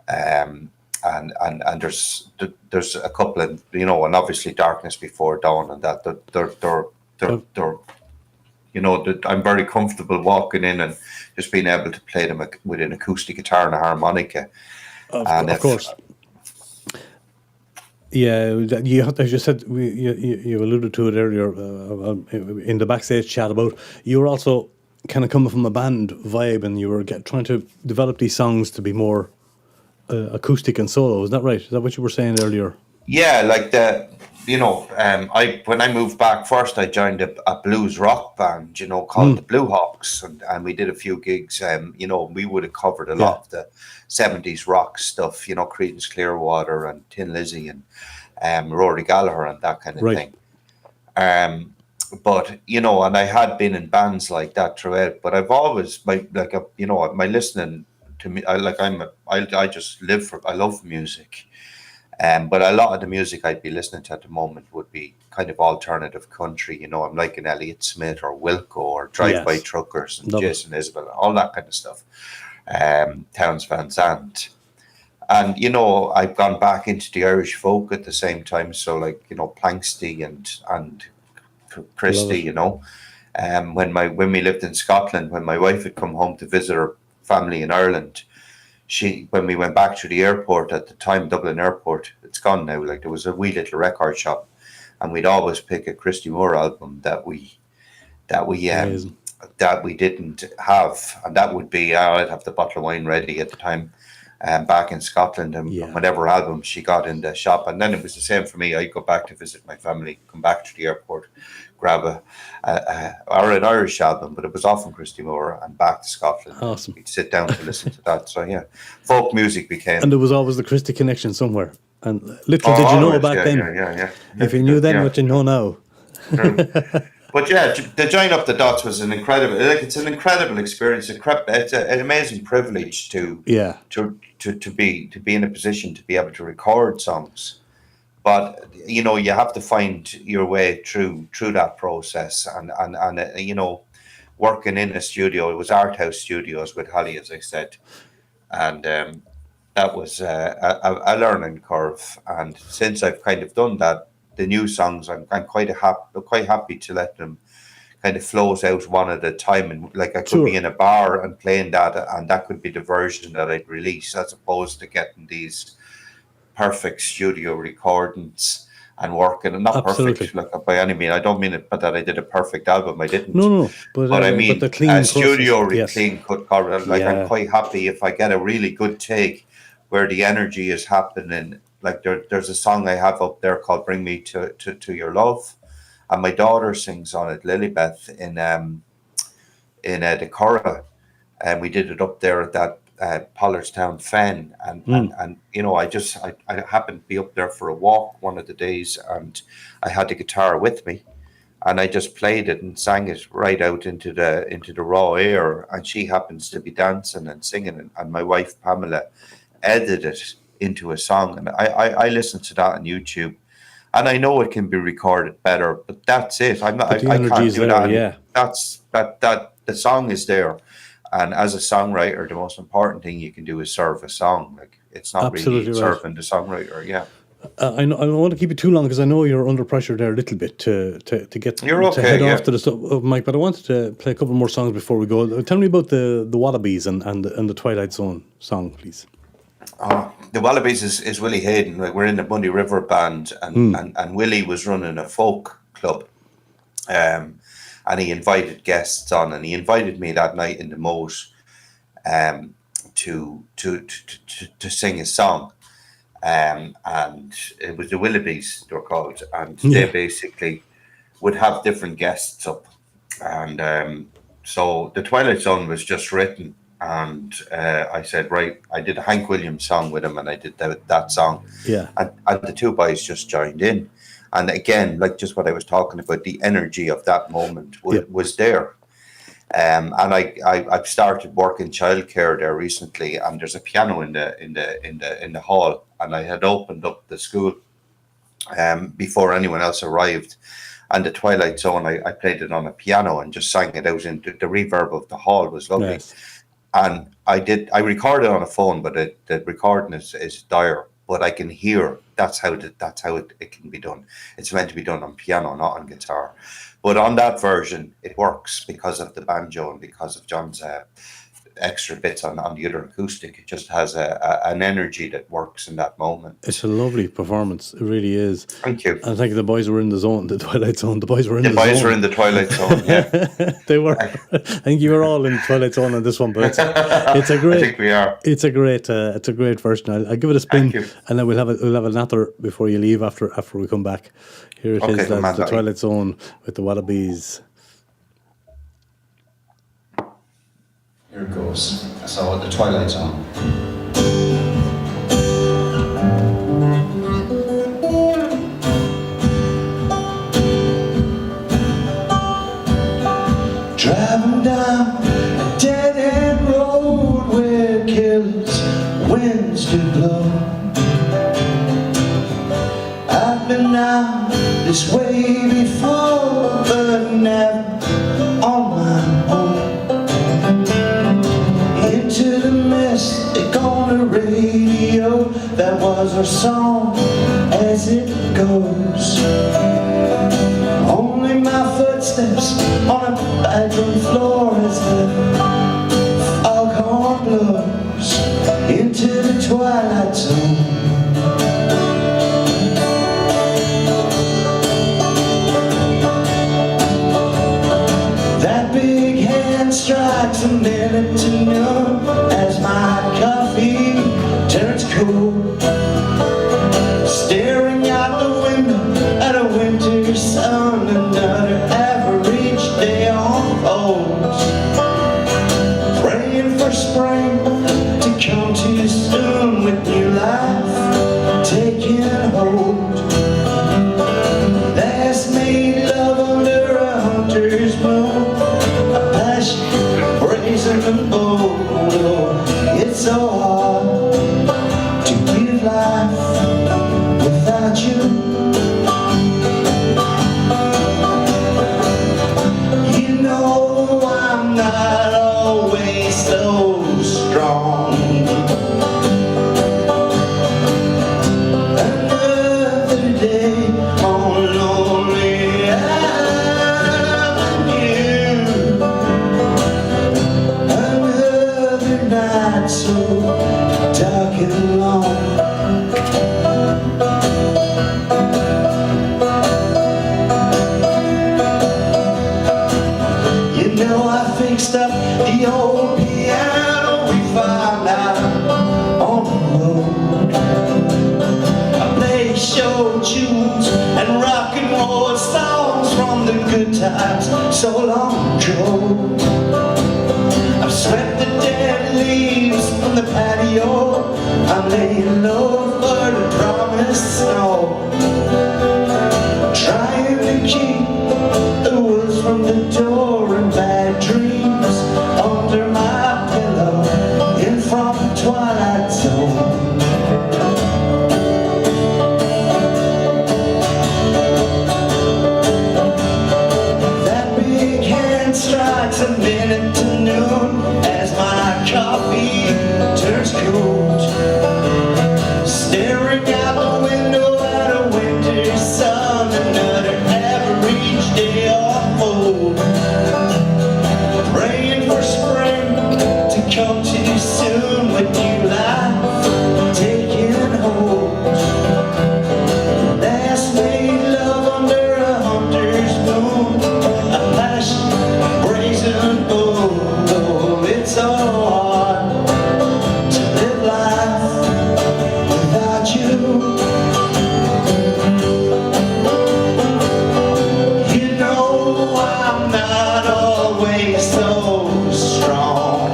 And there's a couple of, and obviously Darkness Before Dawn, and that they're I'm very comfortable walking in and just being able to play them with an acoustic guitar and a harmonica. Of course. Yeah, as you said, you alluded to it earlier in the backstage chat about you were also kind of coming from a band vibe, and you were trying to develop these songs to be more acoustic and solo. Is that right? Is that what you were saying earlier? Yeah, like when I moved back first, I joined a blues rock band, called the Blue Hawks, and we did a few gigs. We would have covered a lot of the 70s rock stuff, Creedence Clearwater and Tin Lizzy and Rory Gallagher and that kind of thing. But and I had been in bands like that throughout. But I've always my listening to me. I just live for. I love music. But a lot of the music I'd be listening to at the moment would be kind of alternative country. I'm like an Elliott Smith or Wilco or Drive-By Truckers and Jason Isbell, all that kind of stuff. Townes Van Zandt. And, I've gone back into the Irish folk at the same time. So Planksty and Christie, when we lived in Scotland, when my wife had come home to visit her family in Ireland, when we went back to the airport at the time, Dublin Airport, it's gone now. There was a wee little record shop, and we'd always pick a Christy Moore album that we didn't have, and that would be I'd have the bottle of wine ready at the time, back in Scotland, and whatever album she got in the shop, and then it was the same for me. I'd go back to visit my family, come back to the airport, grab or an Irish album, but it was often Christy Moore, and back to Scotland. Awesome. We'd sit down to listen to that. So folk music became. And there was always the Christy connection somewhere. And little did you know back then. Yeah. If you knew then what you know now. But the Join Up the Dots was an incredible. It's an incredible experience. It's an amazing privilege to be in a position to be able to record songs. But you have to find your way through that process, and working in a studio. It was Art House Studios with Holly, as I said, and that was a learning curve. And since I've kind of done that, the new songs, I'm quite happy to let them kind of flows out one at a time, and I could be in a bar and playing that, and that could be the version that I'd release, as opposed to getting these perfect studio recordings and working, and not perfect by any means. I don't mean it, but that I did a perfect album. I didn't. No. But I mean, but the clean a studio clean cut. I'm quite happy if I get a really good take where the energy is happening like there's a song I have up there called "Bring Me to Your Love," and my daughter sings on it, Lilybeth, in the Curragh, and we did it up there at that Pollardstown Fen, and you know, I happened to be up there for a walk one of the days, and I had the guitar with me, and I just played it and sang it right out into the raw air, and she happens to be dancing and singing, and my wife Pamela edited it into a song, and I listened to that on YouTube, and I know it can be recorded better, but that's it. I can't do that. Yeah. That's the song is there. And as a songwriter, the most important thing you can do is serve a song. Like, it's not Absolutely really right. serving the songwriter. Yeah. I don't want to keep it too long because I know you're under pressure there a little bit to get You're okay, to head yeah. off to the stuff, Mike. But I wanted to play a couple more songs before we go. Tell me about the Wallabies and the Twilight Zone song, please. The Wallabies is Willie Hayden. Like, we're in the Bundy River band, and Willie was running a folk club, and he invited guests on, and he invited me that night in the moat, to sing a song, and it was the Willoughbys, they were called, and they basically would have different guests up, and so the Twilight Zone was just written. And I said, right, I did a Hank Williams song with him, and I did that song. Yeah. And the two boys just joined in. And again, like just what I was talking about, the energy of that moment was there. And I've started working childcare there recently, and there's a piano in the hall, and I had opened up the school before anyone else arrived. And the Twilight Zone, I played it on a piano and just sang it out, and the reverb of the hall was lovely. Nice. And I recorded on a phone, but the recording is dire. But I can hear that's how it can be done. It's meant to be done on piano, not on guitar. But on that version, it works because of the banjo and because of John's extra bits on the other acoustic. It just has an energy that works in that moment. It's a lovely performance. It really is. Thank you. And I think the boys were in the zone, the Twilight Zone. The boys were in the zone. The boys were in the Twilight Zone, yeah. They were. I think you were all in Twilight Zone on this one, but it's a great. I think we are. It's a great version. I'll give it a spin, Thank you. and then we'll have another before you leave after we come back. Here it is, lads, the Twilight Zone with the Wallabies. Here it goes. So the Twilight Zone. Driving down a dead-end road where careless winds do blow. I've been down this way before, but never on my own. Into the mist, it on the radio. That was our song as it goes. Only my footsteps on a bedroom floor as the foghorn blows into the Twilight Zone. That big hand strikes a minute to noon as my coffee turns cold. Staring out the window at a winter sun, another average day unfolds. Praying for spring to come too soon with new life taking hold. Last made love under a hunter's moon, a passion brazen and bold. Oh, it's so hard to live life without you. You know I'm not always so strong. Another day on lonely avenue. Another night so dark and long. You know I fixed up the old piano we found out on the road. tunes and rock and roll songs from the good times so long ago. I've swept the dead leaves from the patio. I'm laying low for the promised snow, trying to keep the wolves from the door and bad dreams under my pillow in from the twilight zone. That big hand strikes a minute to noon as my coffee turns cold, staring out the window at a winter sun, another average day unfold, praying for spring to come too soon with new life taking hold. Last made love under a hunter's moon, a passion brazen bull. Oh, it's so hard to live life without you. You know I'm not always so strong.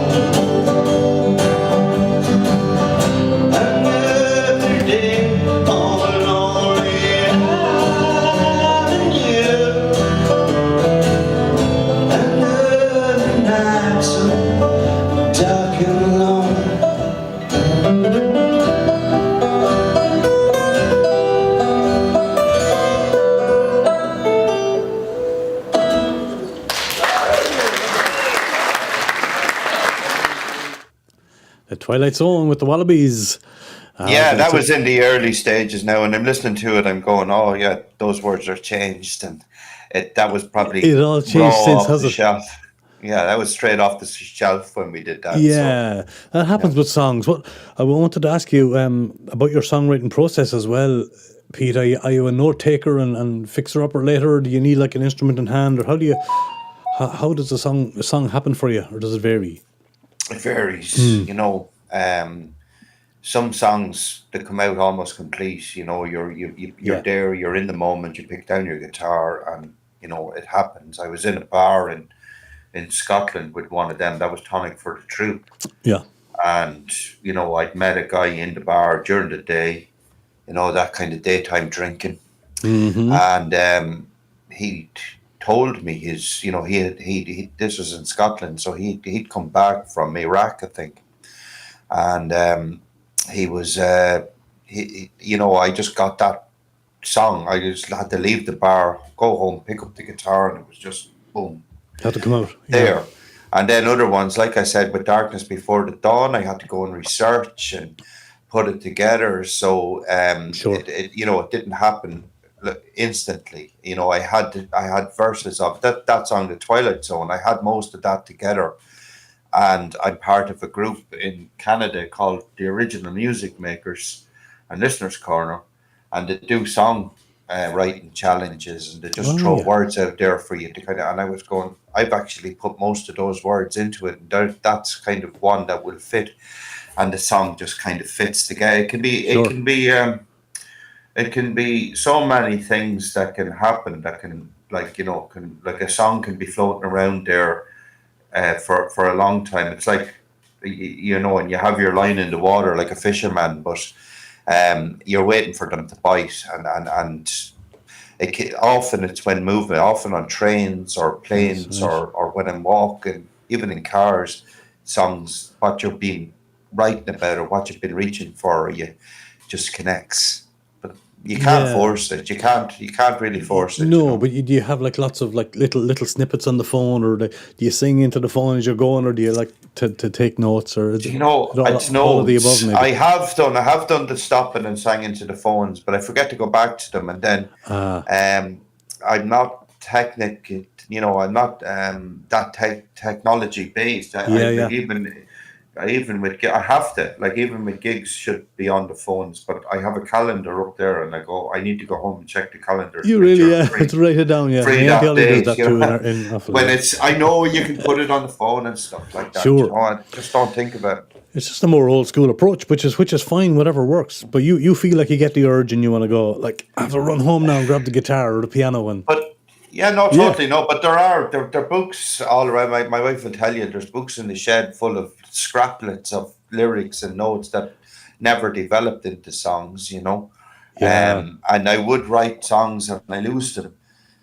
Another day on a lonely avenue, another night so dark and alone. The Twilight Zone with the Wallabies. Yeah, that so- was in the early stages now, and I'm listening to it. I'm going, oh yeah, those words are changed, and that was probably It all changed raw since, off has the it? shelf. Yeah, that was straight off the shelf when we did that. So, Yeah, that happens with songs. What I wanted to ask you about your songwriting process as well, Pete. Are you a note taker and fixer upper later, or do you need like an instrument in hand, or how does a song happen for you, or does it vary? it varies, you know. Some songs that come out almost complete, you know, you're Yeah. there, you're in the moment, you pick down your guitar, and you know it happens. I was in a bar in Scotland with one of them. That was Tonic for the Troop, Yeah, and you know I'd met a guy in the bar during the day, you know, that kind of daytime drinking, and he told me his, you know, he this was in Scotland, so he'd come back from Iraq, I think, and he was you know, I just got that song. I just had to leave the bar, go home, pick up the guitar, and it was just boom had to come out. there. And then other ones, like I said, with Darkness Before the Dawn, I had to go and research and put it together. So Sure. it you know, it didn't happen instantly. You know, I had verses of that song, The Twilight Zone. I had most of that together, and I'm part of a group in Canada called the Original Music Makers and Listeners Corner, and they do song writing challenges, and they just Oh, throw yeah. words out there for you to kind of. And I was going, I've actually put most of those words into it, and that's kind of one that will fit, and the song just kind of fits together. It can be, Sure. it can be so many things that can happen. That can, like, you know, like a song can be floating around there for a long time. It's like, you know, and you have your line in the water like a fisherman, but you're waiting for them to bite, and often it's when moving, often on trains or planes, right. or when I'm walking, even in cars, songs, what you're being writing about or what you've been reaching for, you just connects. But you can't Yeah. force it. You can't really force it. No, you know? but do you have like lots of like little snippets on the phone, or do you sing into the phone as you're going, or do you like to take notes, or is You know, it's all of the above? notes. Maybe. I have done the stopping and sang into the phones, but I forget to go back to them, and then I'm not technical. You know, I'm not that technology based. I Yeah. even I have to, like, even with gigs should be on the phones, but I have a calendar up there and I need to go home and check the calendar. You make really, sure yeah, it's free. to write it down, yeah. Free My Auntie that Ollie does date, that too in Offaly. when I know you can put it on the phone and stuff like that. Sure. You know, I just don't think about it. It's just a more old school approach, which is fine, whatever works. But you feel like you get the urge and you want to go, like, I have to run home now and grab the guitar or the piano and. But yeah, no, totally no. But there are books all around. My wife will tell you there's books in the shed full of scraplets of lyrics and notes that never developed into songs. You know, Yeah. and I would write songs and I lose them,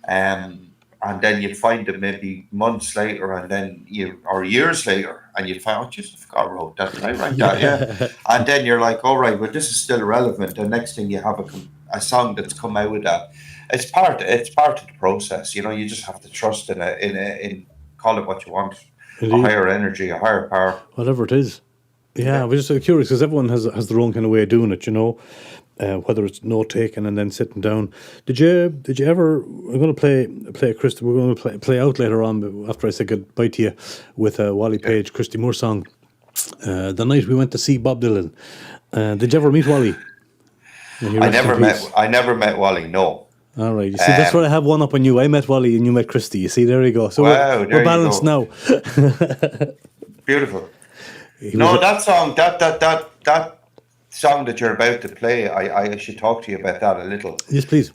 and then you'd find them maybe months later, and then or years later, and you'd find, oh, Jesus, I forgot I wrote that. Did I write that? Yeah. And then you're like, all right, well, this is still relevant. And next thing you have a song that's come out of that. It's part of the process. You know, you just have to trust in call it what you want, Indeed. a higher energy, a higher power. Whatever it is. Yeah, we're just curious because everyone has their own kind of way of doing it, you know, whether it's note taking and then sitting down. Did you ever? I'm going to play Christy. We're going to play out later on after I say goodbye to you with a Wally Page, Christy Moore song. The night we went to see Bob Dylan. Did you ever meet Wally? I never met Wally. No. All right. You see, that's where I have one up on you. I met Wally and you met Christy. You see, there you go. So wow, we're balanced now. Beautiful. No, that song, that song that you're about to play, I should talk to you about that a little. Yes, please.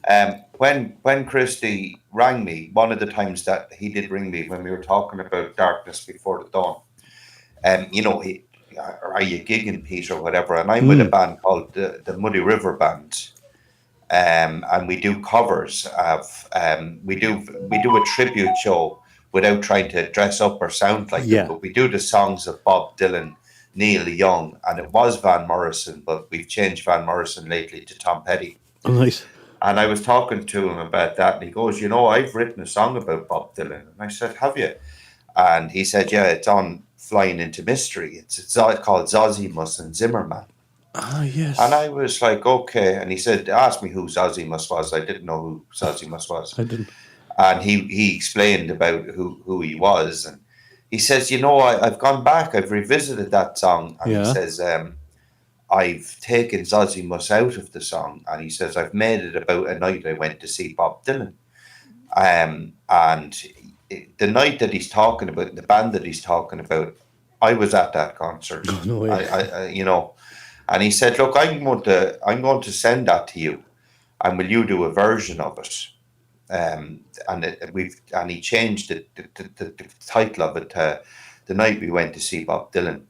When Christy rang me, one of the times that he did ring me when we were talking about Darkness Before the Dawn, you know, are you gigging, Pete, or whatever? And I'm with a band called the Muddy River Band. And we do covers of we do a tribute show without trying to dress up or sound like them, but we do the songs of Bob Dylan, Neil Young, and it was Van Morrison, but we've changed Van Morrison lately to Tom Petty. Oh, nice. And I was talking to him about that, and he goes, you know, I've written a song about Bob Dylan. And I said, have you? And he said, yeah, it's on Flying into Mystery. It's called Zosimus and Zimmerman. Ah, yes. And I was like, okay. And he said, ask me who Zosimus was. I didn't know who Zosimus was. I didn't. And he explained about who he was. And he says, you know, I've gone back. I've revisited that song. And he says, I've taken Zosimus out of the song. And he says, I've made it about a night I went to see Bob Dylan. And the night that he's talking about, the band that he's talking about, I was at that concert. Oh, no way. I you know. And he said, look, I'm going to send that to you, and will you do a version of it? And he changed the title of it to The Night We Went to See Bob Dylan.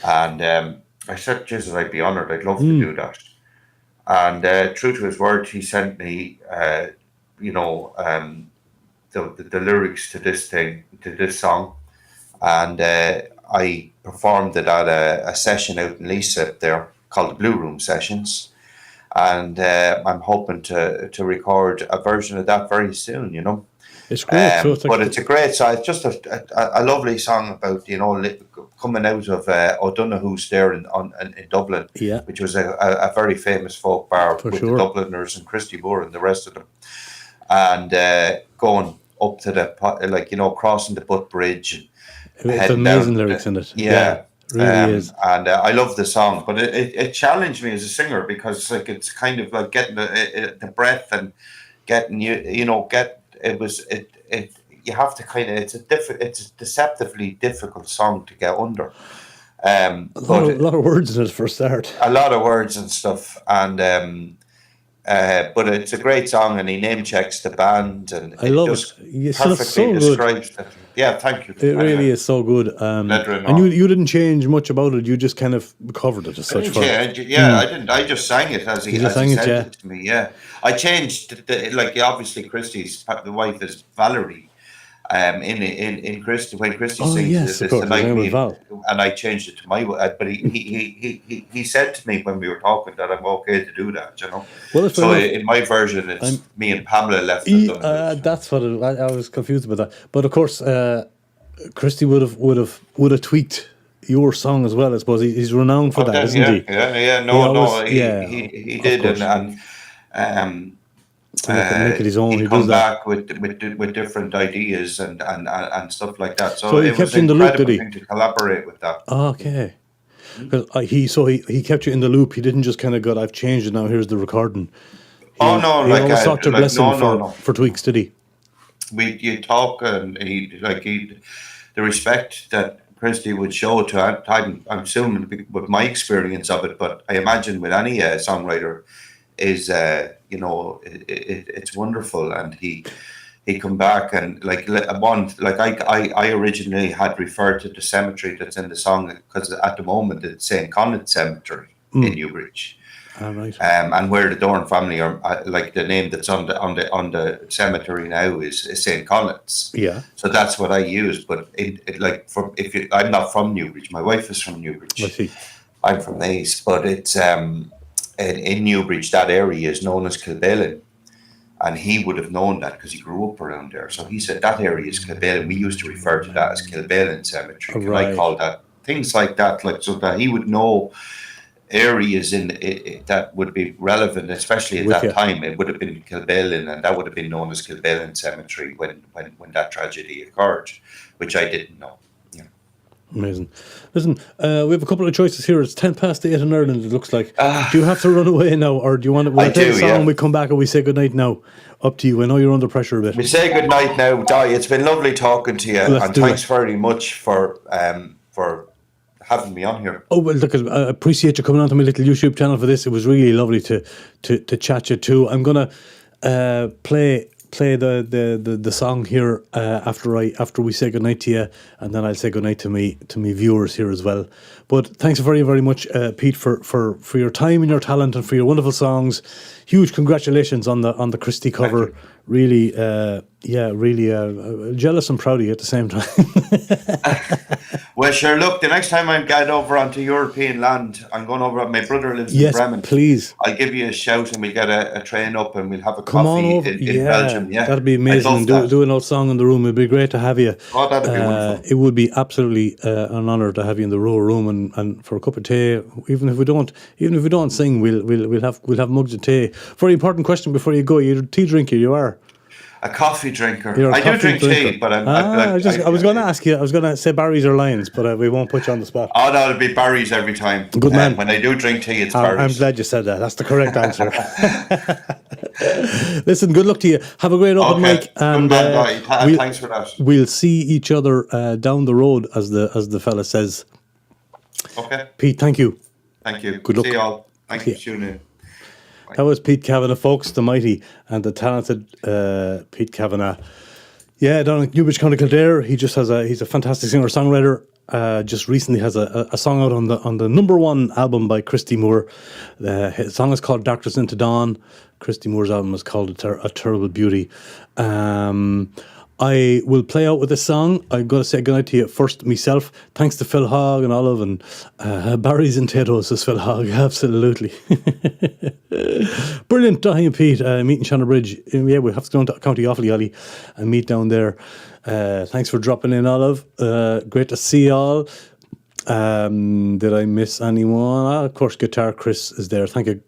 And I said, Jesus, I'd be honoured. I'd love to do that. And true to his word, he sent me, you know, the lyrics to this song. And I performed it at a session out in Lisa there called the Blue Room Sessions. And I'm hoping to record a version of that very soon, you know. It's great. But it's a great song. It's just a lovely song about, you know, coming out of O'Donoghue's there in Dublin, which was a very famous folk bar with the Dubliners and Christy Moore and the rest of them. And going up to the, like, you know, crossing the Butt Bridge. It's amazing lyrics in it. Yeah. Really is. And I love the song, but it challenged me as a singer because like it's kind of like getting the breath and getting you know you have to kind of it's a deceptively difficult song to get under. A lot of words in it for a start. A lot of words and stuff, and but it's a great song, and he name checks the band, and I love it. It's perfectly describes it. Yeah, thank you. It really is so good. And you didn't change much about it. You just kind of covered it as such. I didn't. I just sang it as he sent it to me. Yeah, I changed like obviously Christy's the wife is Valerie. In Christy when Christy sings of course, the night and I changed it to my but he said to me when we were talking that I'm okay to do that, you know. Well, so in my version it's me and Pamela left. That's what I was confused about that. But of course, Christy would have tweaked your song as well. I suppose he's renowned for that, isn't he? Yeah. He did, and To make it his own. He'd He come does that. back with different ideas and stuff like that. So, So he it kept was you an in the loop, did incredible he? thing to collaborate with that. Okay. 'Cause he kept you in the loop. He didn't just kind of go, I've changed it now, here's the recording. He always sought your blessing for tweaks, did he? You talk, and the respect that Christy would show to. I'm assuming with my experience of it, but I imagine with any songwriter is it's wonderful, and he come back and I originally had referred to the cemetery that's in the song, because at the moment it's St. Connet Cemetery in Newbridge. Right. And where the Dorn family are, the name that's on the cemetery now is St. Connet's. Yeah. So that's what I used. But I'm not from Newbridge. My wife is from Newbridge. I see. I'm from Naas, but it's in Newbridge, that area is known as Kilbellin. And he would have known that because he grew up around there. So he said that area is Kilbellin. We used to refer to that as Kilbellin Cemetery. Can I call that? Things like that, so that he would know areas in it that would be relevant, especially at that time. It would have been Kilbellin, and that would have been known as Kilbellin Cemetery when that tragedy occurred, which I didn't know. Amazing. Listen, we have a couple of choices here. It's 8:10 in Ireland, it looks like. Do you have to run away now, or do you want to take a song and we come back and we say goodnight now? Up to you. I know you're under pressure a bit. We say goodnight now, Di. It's been lovely talking to you, and thanks very much for having me on here. Oh, well, look, I appreciate you coming onto my little YouTube channel for this. It was really lovely to chat you too. I'm gonna play the song here after we say goodnight to you, and then I'll say goodnight to me viewers here as well. But thanks very, very much, Pete, for your time and your talent and for your wonderful songs. Huge congratulations on the Christie cover. Really, really jealous and proud of you at the same time. Well, sure, look, the next time I get over onto European land, I'm going over, my brother lives in Bremen. Yes, please. I'll give you a shout and we'll get a train up and we'll have a coffee in Belgium. Yeah, that'd be amazing. Do an old song in the room. It'd be great to have you. Oh, that'd be wonderful. It would be absolutely an honour to have you in the Row room and for a cup of tea. Even if we don't sing, we'll have mugs of tea. Very important question before you go. You're a tea drinker, you are. A coffee drinker. I do drink tea, but I was going to ask you. I was going to say Barry's or Lions, but we won't put you on the spot. Oh no, it'll be Barry's every time. Good man. When I do drink tea, it's Barry's. I'm glad you said that. That's the correct answer. Listen, good luck to you. Have a great open mic, and thanks for that. We'll see each other down the road, as the fella says. Okay, Pete. Thank you. Thank you. Good luck. See you all. Thank you for tuning in. That was Pete Kavanagh, folks, the mighty and the talented Pete Kavanagh. Yeah, down in Newbridge, County Kildare. He's a fantastic singer-songwriter. Just recently has a song out on the #1 album by Christy Moore. His song is called Darkness into Dawn. Christy Moore's album is called A Terrible Beauty. I will play out with this song. I'm going to say goodnight to you first myself. Thanks to Phil Hogg and Olive and Barry's and Tato's, says Phil Hogg. Absolutely. Brilliant. Dahi and Pete, meeting Shannon Bridge. Yeah, we have to go to County Offaly, Ollie, and meet down there. Thanks for dropping in, Olive. Great to see you all. Did I miss anyone? Of course, Guitar Chris is there. Thank you,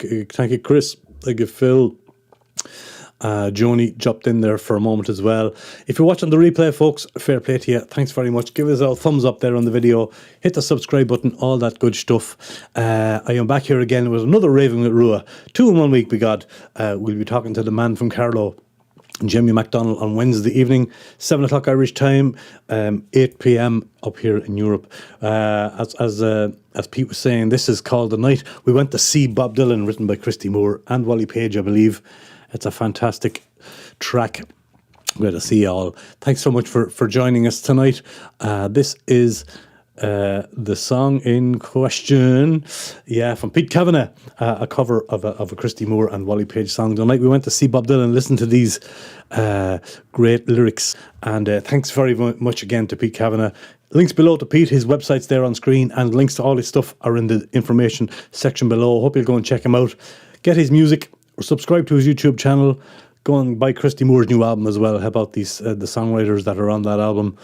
Chris. Thank you, Phil. Joni jumped in there for a moment as well. If you're watching the replay, folks, fair play to you. Thanks very much. Give us a thumbs up there on the video. Hit the subscribe button, all that good stuff. I am back here again with another Raving with Rua. 2 in 1 week we got. We'll be talking to the man from Carlow, Jimmy MacDonald, on Wednesday evening, 7 o'clock Irish time, 8 p.m. up here in Europe. As Pete was saying, this is called The Night We Went to See Bob Dylan, written by Christy Moore and Wally Page, I believe. It's a fantastic track. Great to see you all. Thanks so much for joining us tonight. This is the song in question, from Pete Kavanagh, a cover of a Christy Moore and Wally Page song. The night we went to see Bob Dylan, listen to these great lyrics. And thanks very much again to Pete Kavanagh. Links below to Pete, his website's there on screen, and links to all his stuff are in the information section below. Hope you'll go and check him out. Get his music, or subscribe to his YouTube channel. Go and buy Christy Moore's new album as well. Help out the songwriters that are on that album.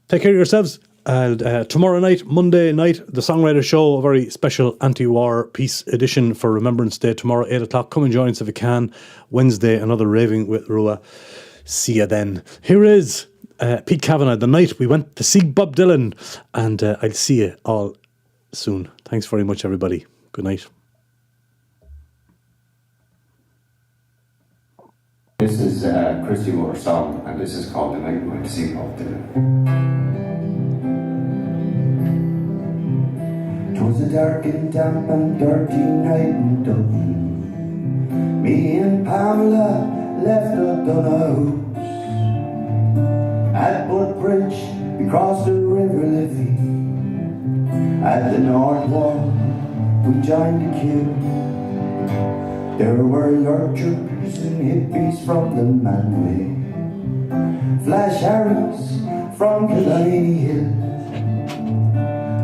Take care of yourselves. And tomorrow night, Monday night, the Songwriter Show, a very special anti-war peace edition for Remembrance Day tomorrow, 8 o'clock. Come and join us if you can. Wednesday, another Raving with Rua. See you then. Here is Pete Kavanagh, the night we went to see Bob Dylan. And I'll see you all soon. Thanks very much, everybody. Good night. This is Christy Moore's song, and this is called The Night We Went to See Bob Dylan. 'Twas a dark and damp and dirty night in Dublin. Me and Pamela left O'Donoghue's. At Butt Bridge we crossed the River Liffey. At the North Wall we joined the queue. There were lurchers and hippies from the Manway, Flash Harris from Kildare Hill,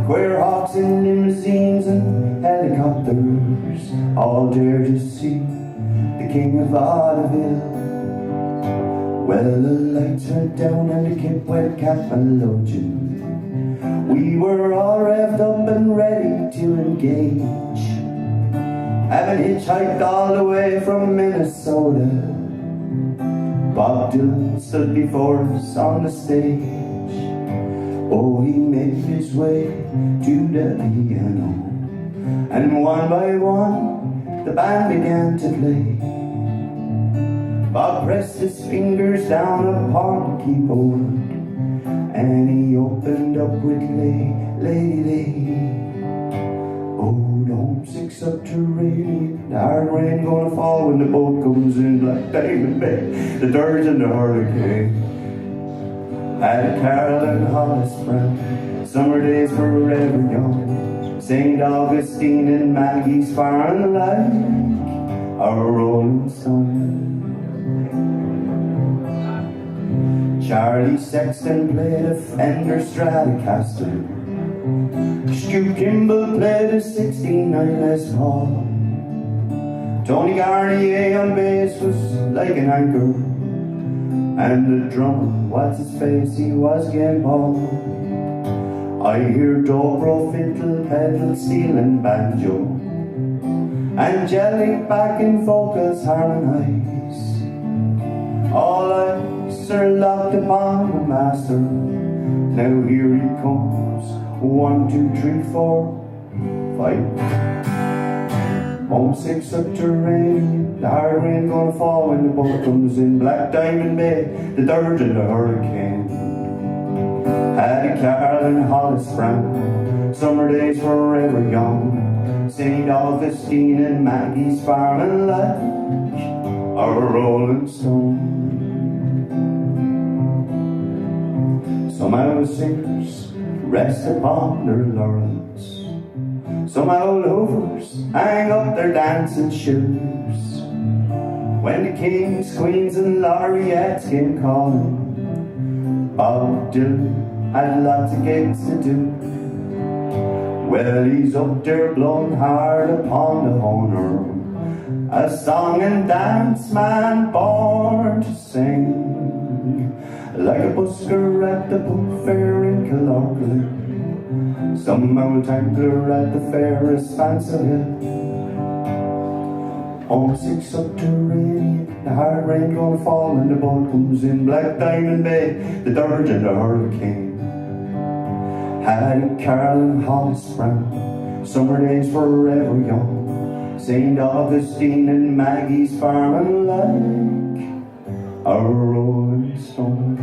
queer hawks in limousines and helicopters, all there to see the King of Vaudeville. Well, the lights went down and the kip went Capalogian. We were all revved up and ready to engage, having hitchhiked all the way from Minnesota. Bob Dylan stood before us on the stage. Oh, he made his way to the piano, and one by one the band began to play. Bob pressed his fingers down upon the keyboard, and he opened up with Lady, Lady. Oh, don't six subterranean, the hard rain gonna fall when the boat comes in, like Diamond Bay, the dirge and the hurricane. Had Carol and Hollis Brown, summer days forever young, St. Augustine and Maggie's Farm like a rolling stone. Charlie Sexton played a Fender Stratocaster, Stu Kimball played a 69 Les Paul. Tony Garnier on bass was like an anchor, and the drummer, what's his face, he was Game Paul. I hear dobro, fiddle, pedal, steel and banjo, angelic backing vocals harmonize. All eyes are locked upon the master. Now here he comes, 1, 2, 3, 4, 5. Homesick subterranean, the hard rain gonna fall when the boat comes in. Black Diamond Bay, the dirge and the hurricane. Hattie Carl and Hollis Brown, summer days forever young, St. Augustine and Maggie's Farm and like a rolling stone. Some old singers rest upon their laurels, some old hoovers hang up their dancing shoes. When the kings, queens and laureates came calling, Bob Dylan had lots of gigs to do. Well, he's up there blowing hard upon the horn, a song and dance man born to sing, like a busker at the book fair in Kildare, some old tangler at the fairest Fansel Hill. Homesick subterranean, the hard rain gonna fall when the boat comes in. Black Diamond Bay, the dirge and the hurricane. Hattie Carol and Hollis Brown, summer days forever young, St. Augustine and Maggie's Farm and like a rolling stone.